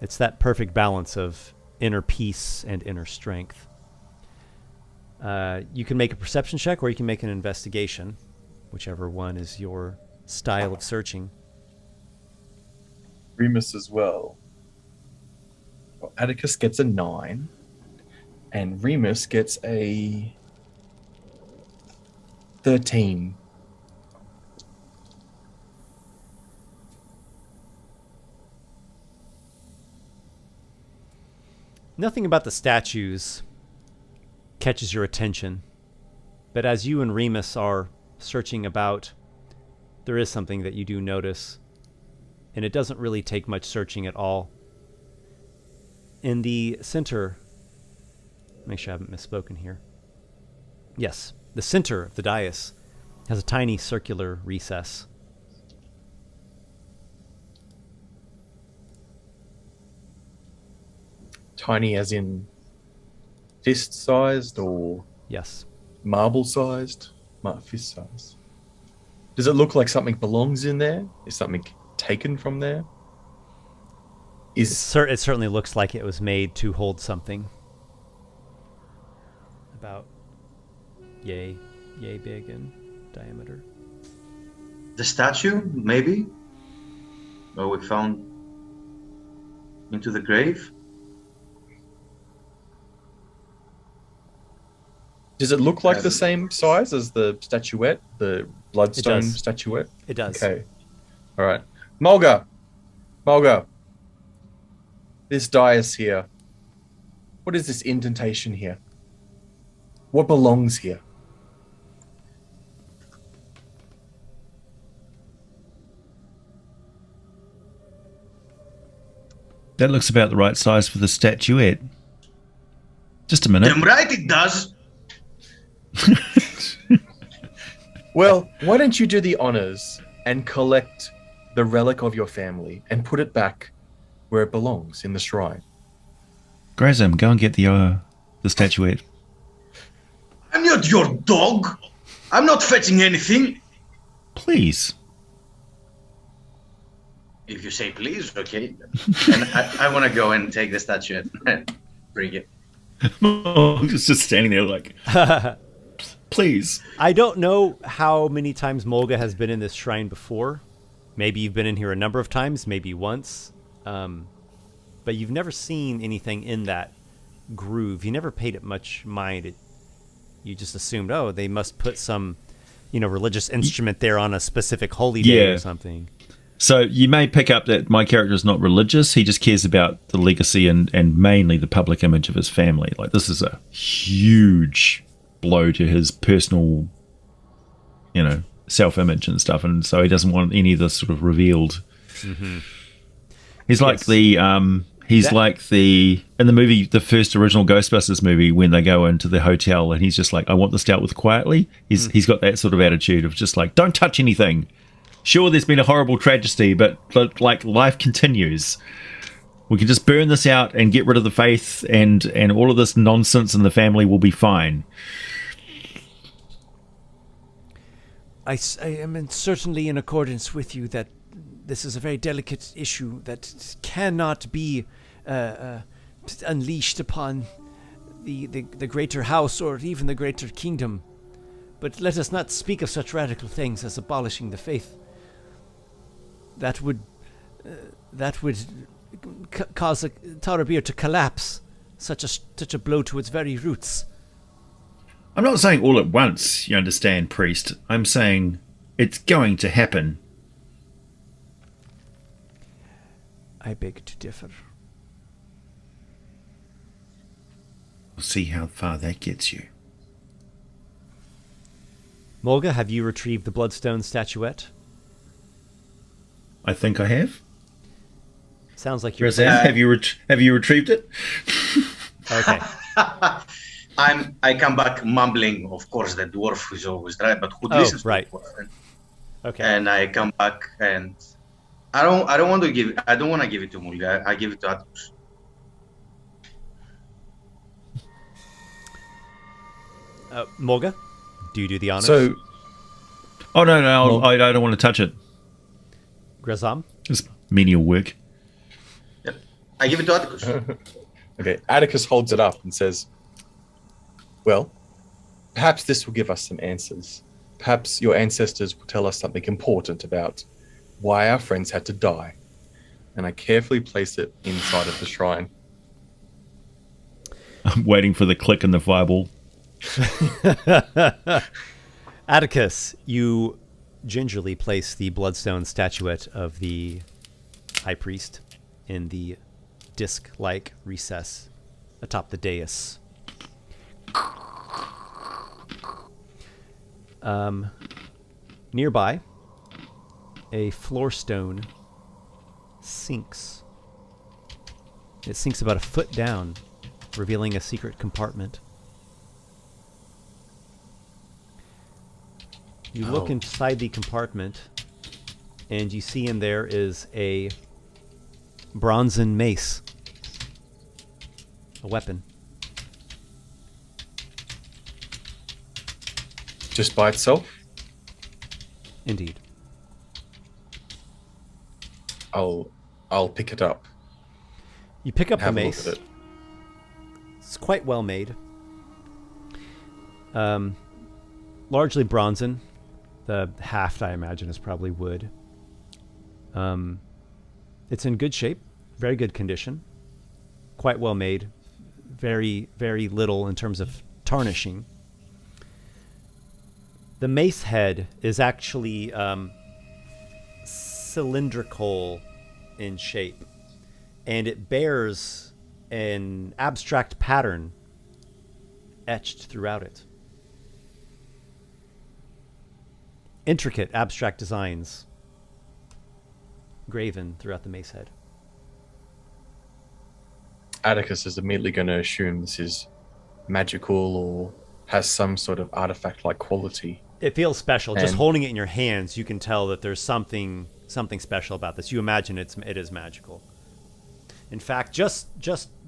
It's that perfect balance of inner peace and inner strength. You can make a perception check, or you can make an investigation, whichever one is your style of searching. Remus as well. Atticus gets a 9, and Remus gets a 13. Nothing about the statues catches your attention, but as you and Remus are searching about, there is something that you do notice, and it doesn't really take much searching at all. In the center, make sure I haven't misspoken here. Yes, the center of the dais has a tiny circular recess. Tiny as in fist-sized or Yes. marble-sized? Fist-sized. Does it look like something belongs in there? Is something taken from there? It certainly looks like it was made to hold something. About yay big in diameter. the statue, maybe? Or we found into the grave? Does it look like the same size as the statuette, the bloodstone does. statuette? It does. Okay. All right. Mulga. This dais here. What is this indentation here? What belongs here? That looks about the right size for the statuette. Just a minute. Damn right it does. Well, why don't you do the honors and collect the relic of your family and put it back where it belongs, in the shrine? Grazam, go and get the statuette. I'm not your dog. I'm not fetching anything. Please. If you say please, okay. And I want to go and take the statuette and bring it. It's just standing there like, please. I don't know how many times Mulga has been in this shrine before. Maybe you've been in here a number of times, maybe once. But you've never seen anything in that groove. You never paid it much mind. You just assumed, oh, they must put some, religious instrument there on a specific holy day or something. So you may pick up that my character is not religious. He just cares about the legacy and mainly the public image of his family. Like, this is a huge blow to his personal, self-image and stuff. And so he doesn't want any of this sort of revealed. Mm-hmm. He's like in the movie, the first original Ghostbusters movie, when they go into the hotel and he's just like, I want this dealt with quietly. He's got that sort of attitude of just like, don't touch anything. Sure, there's been a horrible tragedy, but like life continues. We can just burn this out and get rid of the faith, and all of this nonsense in the family will be fine. I am certainly in accordance with you that this is a very delicate issue that cannot be unleashed upon the greater house or even the greater kingdom. But let us not speak of such radical things as abolishing the faith. That would cause Tarabir to collapse. Such a blow to its very roots. I'm not saying all at once, you understand, priest. I'm saying it's going to happen. I beg to differ. We'll see how far that gets you. Mulga, have you retrieved the Bloodstone statuette? I think I have. Sounds like you're... Grazam, have you retrieved it? Okay. I come back mumbling, of course, the dwarf is always right, but who listens right. to the dwarf? Okay. And I come back and I don't want to give it to Mulga. I give it to Atticus. Mulga, do you do the honors? So, Oh, no, I don't want to touch it. Grazam? It's menial work. Yep. I give it to Atticus. okay, Atticus holds it up and says, well, perhaps this will give us some answers. Perhaps your ancestors will tell us something important about why our friends had to die. And I carefully place it inside of the shrine. I'm waiting for the click and the fireball. Atticus, you gingerly place the Bloodstone statuette of the High Priest in the disc-like recess atop the dais. Nearby, a floor stone sinks. It sinks about a foot down, revealing a secret compartment. You look inside the compartment, and you see in there is a bronzen mace. A weapon. Just by itself? Indeed. I'll pick it up. You pick up the Have a look mace. at it. It's quite well made. Largely bronzen. The haft, I imagine, is probably wood. It's in good shape. Very good condition. Quite well made. Very, very little in terms of tarnishing. The mace head is actually cylindrical in shape, and it bears an abstract pattern etched throughout it. Intricate abstract designs graven throughout the mace head. Atticus is immediately going to assume this is magical or has some sort of artifact-like quality. It feels special. Just And- holding it in your hands, you can tell that there's something special about this. You imagine it is magical. In fact, just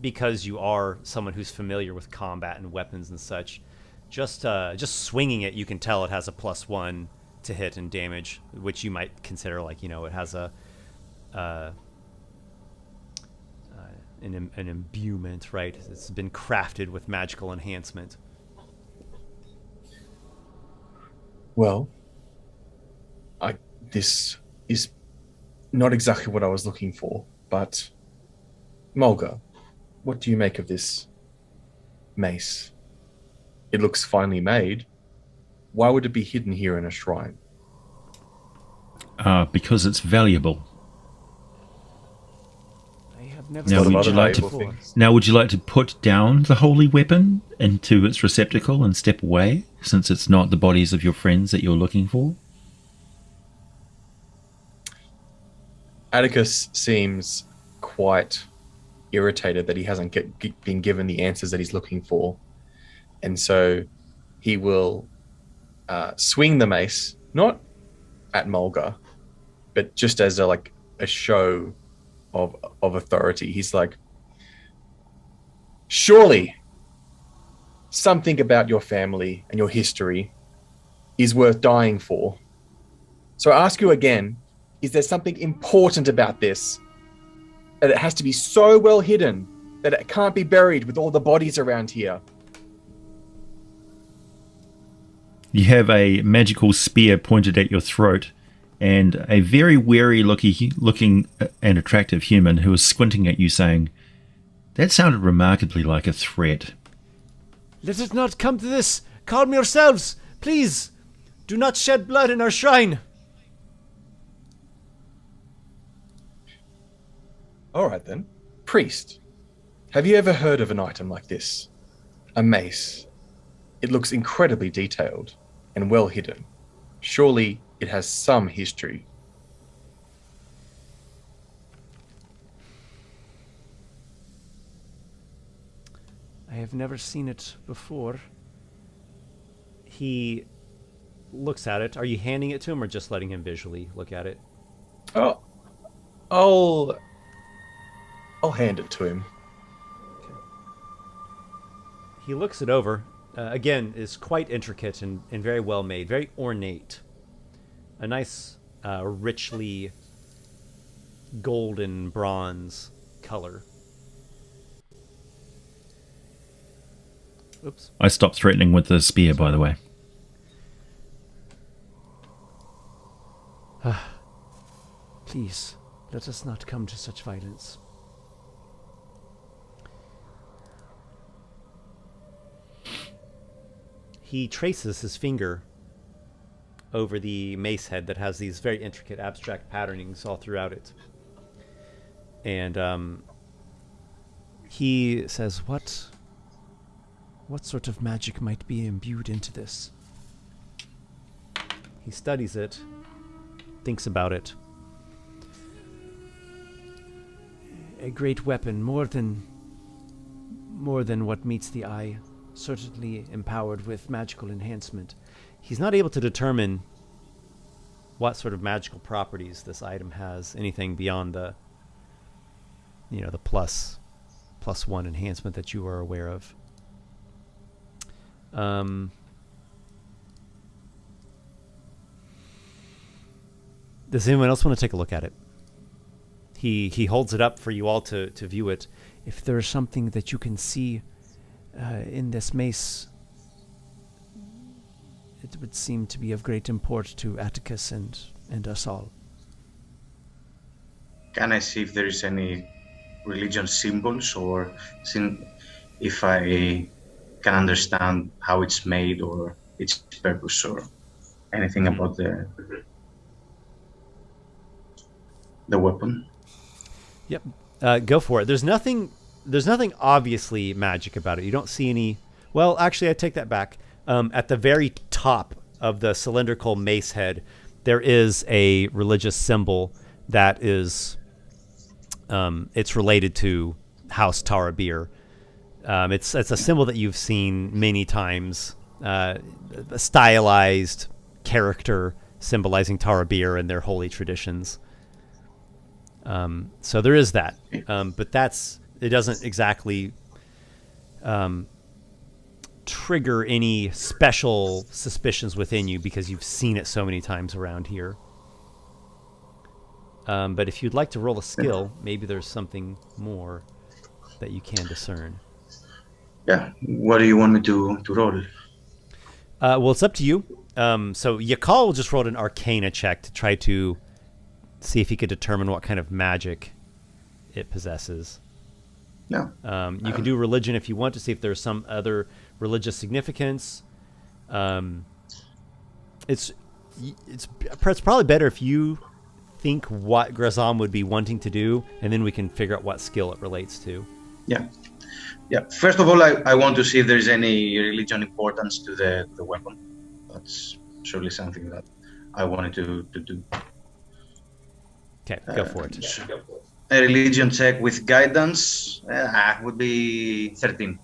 because you are someone who's familiar with combat and weapons and such, just swinging it, you can tell it has a +1 to hit and damage, which you might consider like, it has an imbuement, right? It's been crafted with magical enhancement. Well, this is not exactly what I was looking for, but Mulga, what do you make of this mace? It looks finely made. Why would it be hidden here in a shrine? Because it's valuable. I have never Now, seen would you that like to? before. Now, would you like to put down the holy weapon into its receptacle and step away, since it's not the bodies of your friends that you're looking for? Atticus seems quite irritated that he hasn't been given the answers that he's looking for. And so he will swing the mace, not at Mulga, but just as a show of authority. He's like, surely something about your family and your history is worth dying for. So I ask you again, is there something important about this that it has to be so well hidden that it can't be buried with all the bodies around here? You have a magical spear pointed at your throat, and a very wary looking and attractive human who is squinting at you saying, "That sounded remarkably like a threat." Let it not come to this. Calm yourselves, please. Do not shed blood in our shrine. All right then. Priest, have you ever heard of an item like this? A mace. It looks incredibly detailed and well hidden. Surely it has some history. I have never seen it before. He looks at it. Are you handing it to him or just letting him visually look at it? Oh, I'll hand it to him. He looks it over. Again, is quite intricate and very well made, very ornate. A nice, richly golden bronze color. Oops. I stopped threatening with the spear, by the way. Please, let us not come to such violence. He traces his finger over the mace head that has these very intricate abstract patternings all throughout it. And He says, what sort of magic might be imbued into this? he studies it, thinks about it. A great weapon, more than what meets the eye, certainly empowered with magical enhancement. He's not able to determine what sort of magical properties this item has, anything beyond the +1 enhancement that you are aware of. Does anyone else want to take a look at it? He holds it up for you all to view it. If there is something that you can see in this mace, it would seem to be of great import to Atticus and us all. Can I see if there is any religion symbols, or if I can understand how it's made or its purpose, or anything about the weapon? Yep. Go for it. There's nothing obviously magic about it. You don't see any. Well, actually, I take that back. At the very top of the cylindrical mace head, there is a religious symbol that is. It's related to House Tarabir. It's a symbol that you've seen many times. A stylized character symbolizing Tarabir and their holy traditions. So there is that, but it doesn't exactly trigger any special suspicions within you because you've seen it so many times around here. But if you'd like to roll a skill, maybe there's something more that you can discern. Yeah. What do you want me to roll? Well, it's up to you. So Yakal just rolled an Arcana check to try to see if he could determine what kind of magic it possesses. No. You can do religion if you want to see if there's some other religious significance. It's probably better if you think what Grazam would be wanting to do, and then we can figure out what skill it relates to. Yeah. First of all, I want to see if there's any religion importance to the weapon. That's surely something that I wanted to do. Okay, go for it. A religion check with guidance would be 13.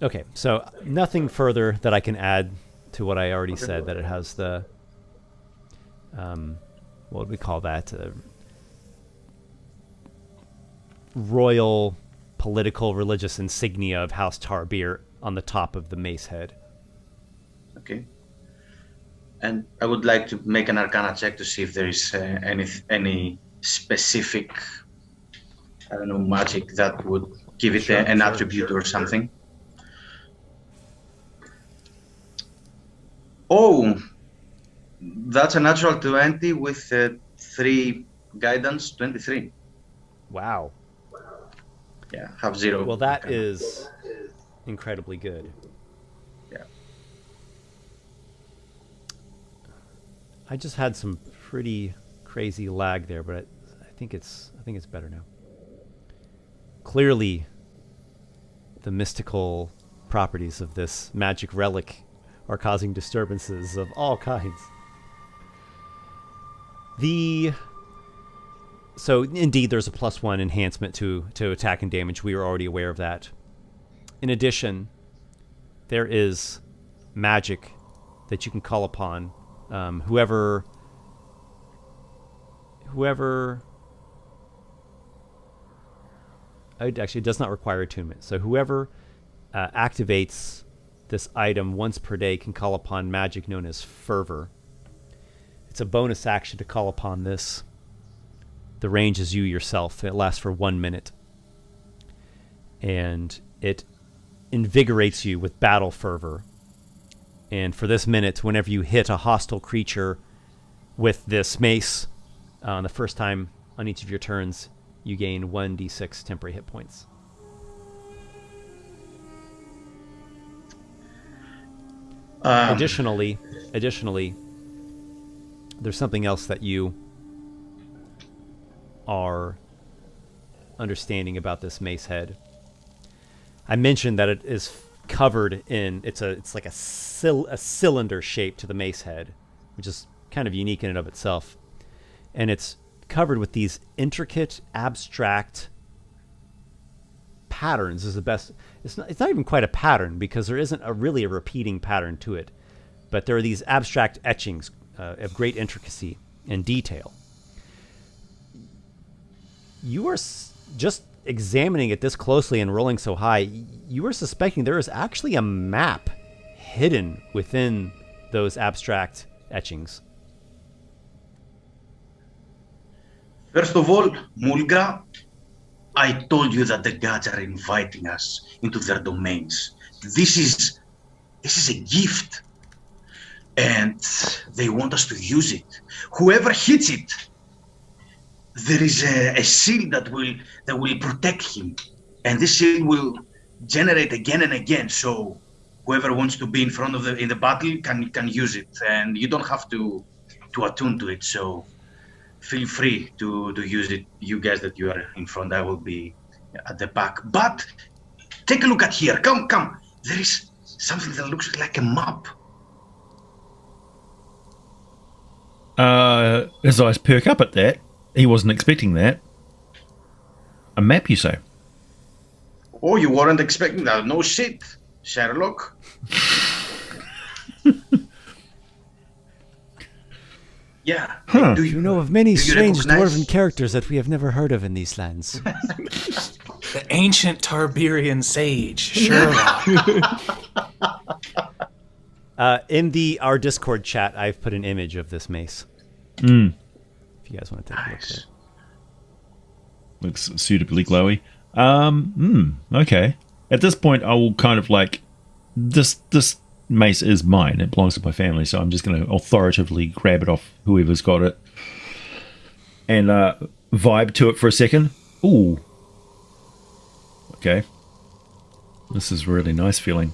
Okay, so nothing further that I can add to what I already said, that it has the, what would we call that? Royal, political, religious insignia of House Tarabir on the top of the mace head. Okay. And I would like to make an Arcana check to see if there is any specific, I don't know, magic that would give it an attribute or something. Oh, that's a natural 20 with 3 guidance, 23. Wow. Yeah, have 0. Well, that is incredibly good. Yeah. I just had some pretty crazy lag there, but I think it's better now. Clearly, the mystical properties of this magic relic are causing disturbances of all kinds. So indeed, there's a +1 enhancement to attack and damage. We were already aware of that. In addition, there is magic that you can call upon. Whoever actually, it does not require attunement. So whoever activates this item once per day can call upon magic known as Fervor. It's a bonus action to call upon this. The range is you yourself. It lasts for 1 minute. And it invigorates you with battle fervor. And for this minute, whenever you hit a hostile creature with this mace, the first time on each of your turns, you gain 1d6 temporary hit points. Additionally, there's something else that you are understanding about this mace head. I mentioned that it is covered in it's like a cylinder shape to the mace head, which is kind of unique in and of itself, and it's covered with these intricate, abstract patterns. Is the best. It's not even quite a pattern because there isn't really a repeating pattern to it, but there are these abstract etchings of great intricacy and detail. You are just examining it this closely and rolling so high, you are suspecting there is actually a map hidden within those abstract etchings. First of all, Mulga, I told you that the gods are inviting us into their domains. This is a gift, and they want us to use it. Whoever hits it, there is a shield that will protect him, and this shield will generate again and again. So whoever wants to be in front of in the battle can use it, and you don't have to attune to it. So feel free to use it. You guys that you are in front, I will be at the back. But take a look at here. Come. There is something that looks like a map. His eyes perk up at that. He wasn't expecting that. A map, you say? Oh, you weren't expecting that? No shit, Sherlock. Yeah. Huh. Do You know of many do you strange recognize- dwarven characters that we have never heard of in these lands. The ancient Tiberian sage, Sherlock. In our Discord chat, I've put an image of this mace. Mm. If you guys want to take a look at it. Looks suitably glowy. Okay. At this point, I will kind of like this mace is mine. It belongs to my family, so I'm just going to authoritatively grab it off whoever's got it and vibe to it for a second. Ooh. Okay. This is really nice feeling.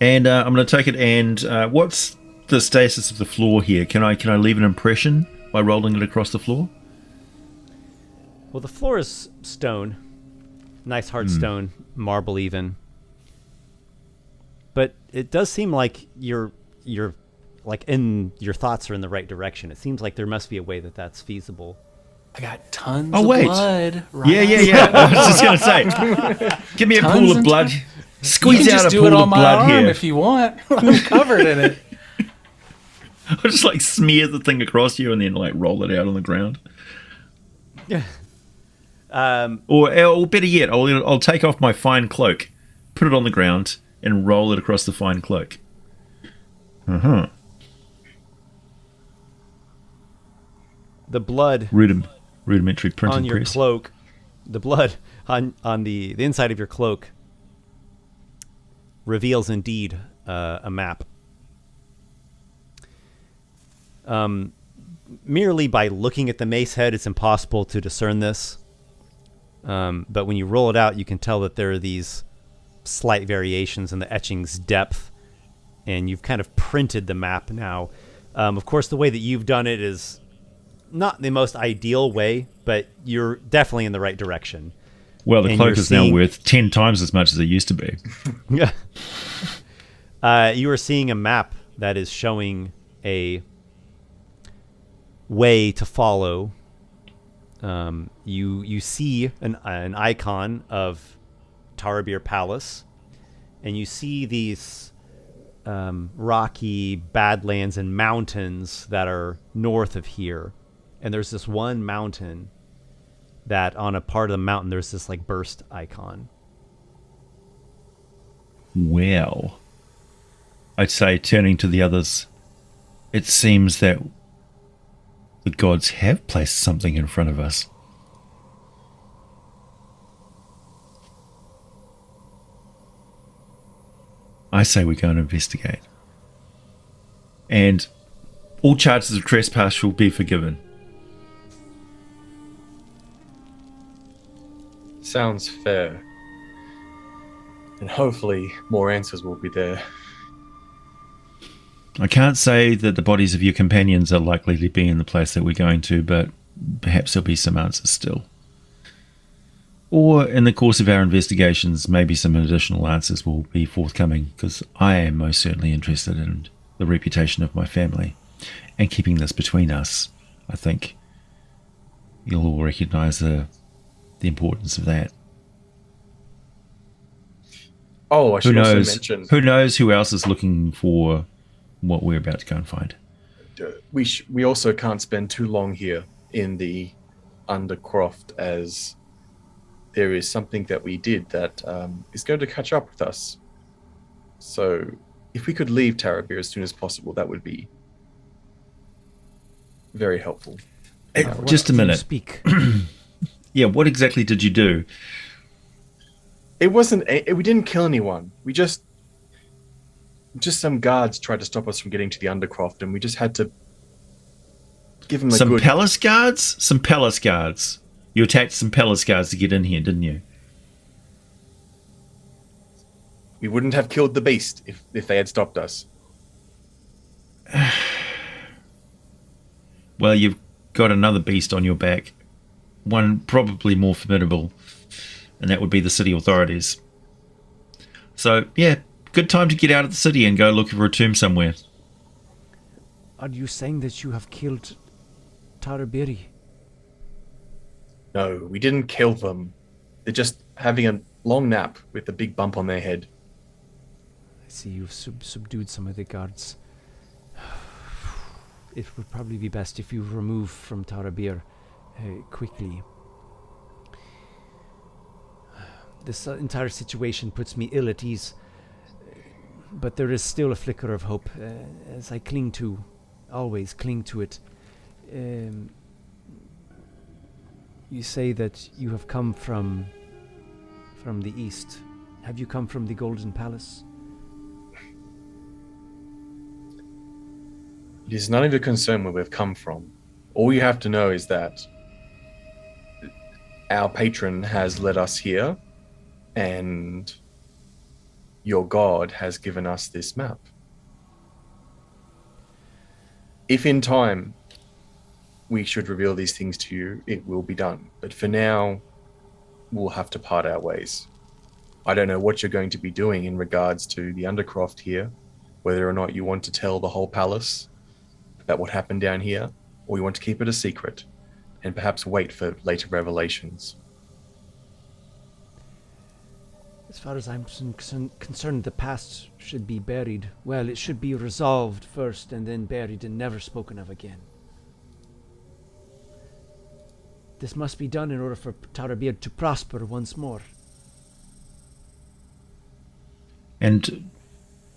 And I'm going to take it and what's the status of the floor here? Can I leave an impression by rolling it across the floor? Well, the floor is stone. Nice hard stone, marble even. But it does seem like you're like in your thoughts are in the right direction. It seems like there must be a way that that's feasible. I got tons Oh, of wait. blood. Right Yeah. I was just going to say, give me a pool of and blood. You Squeeze can out just a do pool it of on my blood arm here. if you want. I'm covered in it. I'll just like smear the thing across you and then like roll it out on the ground. Yeah. Or better yet, I'll take off my fine cloak, put it on the ground, and roll it across the fine cloak. Uh-huh. The blood Rudimentary printing on your press. cloak, the blood on the inside of your cloak reveals indeed a map. Merely by looking at the mace head, it's impossible to discern this. But when you roll it out, you can tell that there are these slight variations in the etching's depth, and you've kind of printed the map now. Of course, the way that you've done it is not the most ideal way, but you're definitely in the right direction. Well, the And cloak you're is now seeing- worth 10 times as much as it used to be. Yeah. You are seeing a map that is showing a way to follow. You see an icon of Tarabir Palace, and you see these rocky badlands and mountains that are north of here. And there's this one mountain that on a part of the mountain there's this like burst icon. Well, I'd say, turning to the others, it seems that the gods have placed something in front of us. I say we go and investigate. And all charges of trespass shall be forgiven. Sounds fair. And hopefully more answers will be there. I can't say that the bodies of your companions are likely to be in the place that we're going to, but perhaps there'll be some answers still. Or in the course of our investigations, maybe some additional answers will be forthcoming, because I am most certainly interested in the reputation of my family and keeping this between us. I think you'll all recognize the importance of that. Oh, I Who should also knows? mention Who knows who else is looking for what we're about to go and find? we also can't spend too long here in the Undercroft, as there is something that we did that is going to catch up with us. So if we could leave Tarabir as soon as possible, that would be very helpful. Just a Can you minute. Speak. Yeah, what exactly did you do? It wasn't. We didn't kill anyone. We just some guards tried to stop us from getting to the Undercroft, and we just had to give them a Some good. palace guards? Some palace guards. You attacked some palace guards to get in here, didn't you? We wouldn't have killed the beast if they had stopped us. Well, you've got another beast on your back. One probably more formidable, and that would be the city authorities. So, yeah, good time to get out of the city and go look for a tomb somewhere. Are you saying that you have killed Tarabiri? No, we didn't kill them. They're just having a long nap with a big bump on their head. I see you've subdued some of the guards. It would probably be best if you remove from Tarabir quickly. This entire situation puts me ill at ease, but there is still a flicker of hope as I always cling to it. You say that you have come from the east. Have you come from the Golden Palace? It is none of your concern where we've come from. All you have to know is that our patron has led us here, and your god has given us this map. If in time we should reveal these things to you, it will be done. But for now, we'll have to part our ways. I don't know what you're going to be doing in regards to the Undercroft here, whether or not you want to tell the whole palace about what happened down here, or you want to keep it a secret and perhaps wait for later revelations. As far as I'm concerned, the past should be buried. Well, it should be resolved first and then buried and never spoken of again. This must be done in order for Tarabir to prosper once more. And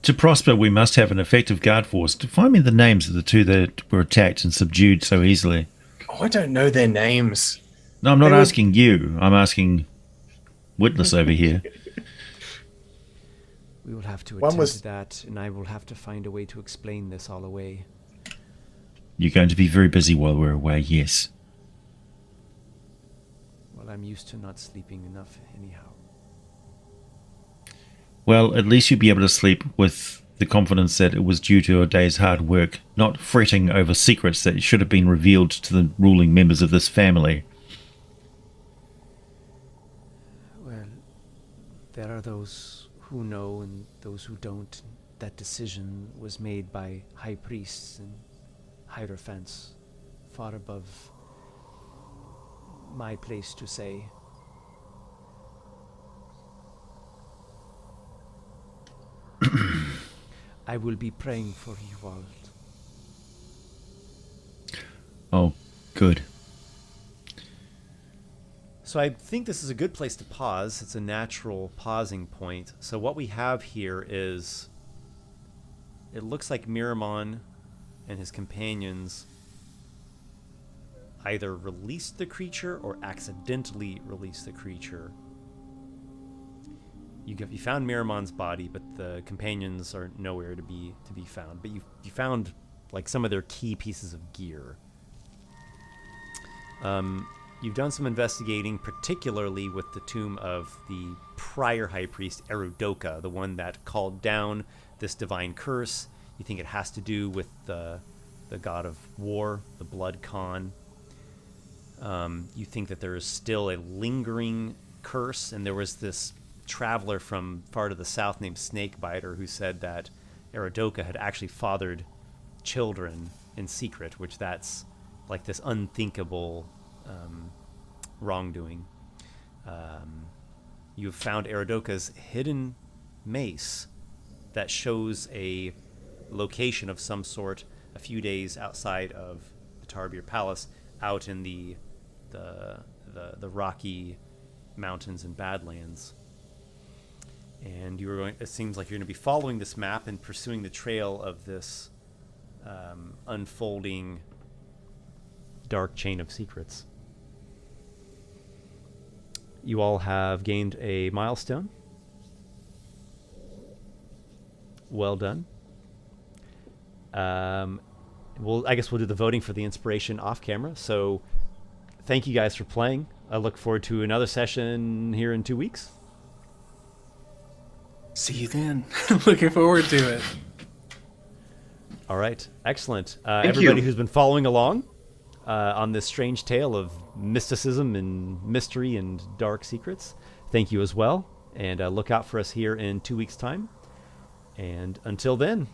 to prosper, we must have an effective guard force. To find me the names of the two that were attacked and subdued so easily. Oh, I don't know their names. No, I'm not asking you. I'm asking Witness over here. We will have to attend to that, and I will have to find a way to explain this all away. You're going to be very busy while we're away, yes. Well, I'm used to not sleeping enough anyhow. Well, at least you'll be able to sleep with the confidence that it was due to a day's hard work, not fretting over secrets that should have been revealed to the ruling members of this family. Well, there are those who know and those who don't. That decision was made by high priests and hierophants, far above my place to say. I will be praying for you all. Oh, good. So I think this is a good place to pause. It's a natural pausing point. So what we have here is, it looks like Miramon and his companions either released the creature or accidentally released the creature. You found Miramon's body, but the companions are nowhere to be found. But you found like some of their key pieces of gear. You've done some investigating, particularly with the tomb of the prior high priest Erudoka, the one that called down this divine curse. You think it has to do with the god of war, the Blood Khan. You think that there is still a lingering curse, and there was this traveler from far to the south named Snakebiter who said that Erudoka had actually fathered children in secret, which that's like this unthinkable wrongdoing. You've found Erudoka's hidden mace that shows a location of some sort a few days outside of the Tarabir Palace, out in the rocky mountains and Badlands. And it seems like you're going to be following this map and pursuing the trail of this unfolding dark chain of secrets. You all have gained a milestone. Well done. I guess we'll do the voting for the inspiration off camera. So thank you guys for playing. I look forward to another session here in 2 weeks. See you then. Looking forward to it. All right. Excellent. Everybody who's been following along on this strange tale of mysticism and mystery and dark secrets, thank you as well. And look out for us here in 2 weeks' time. And until then,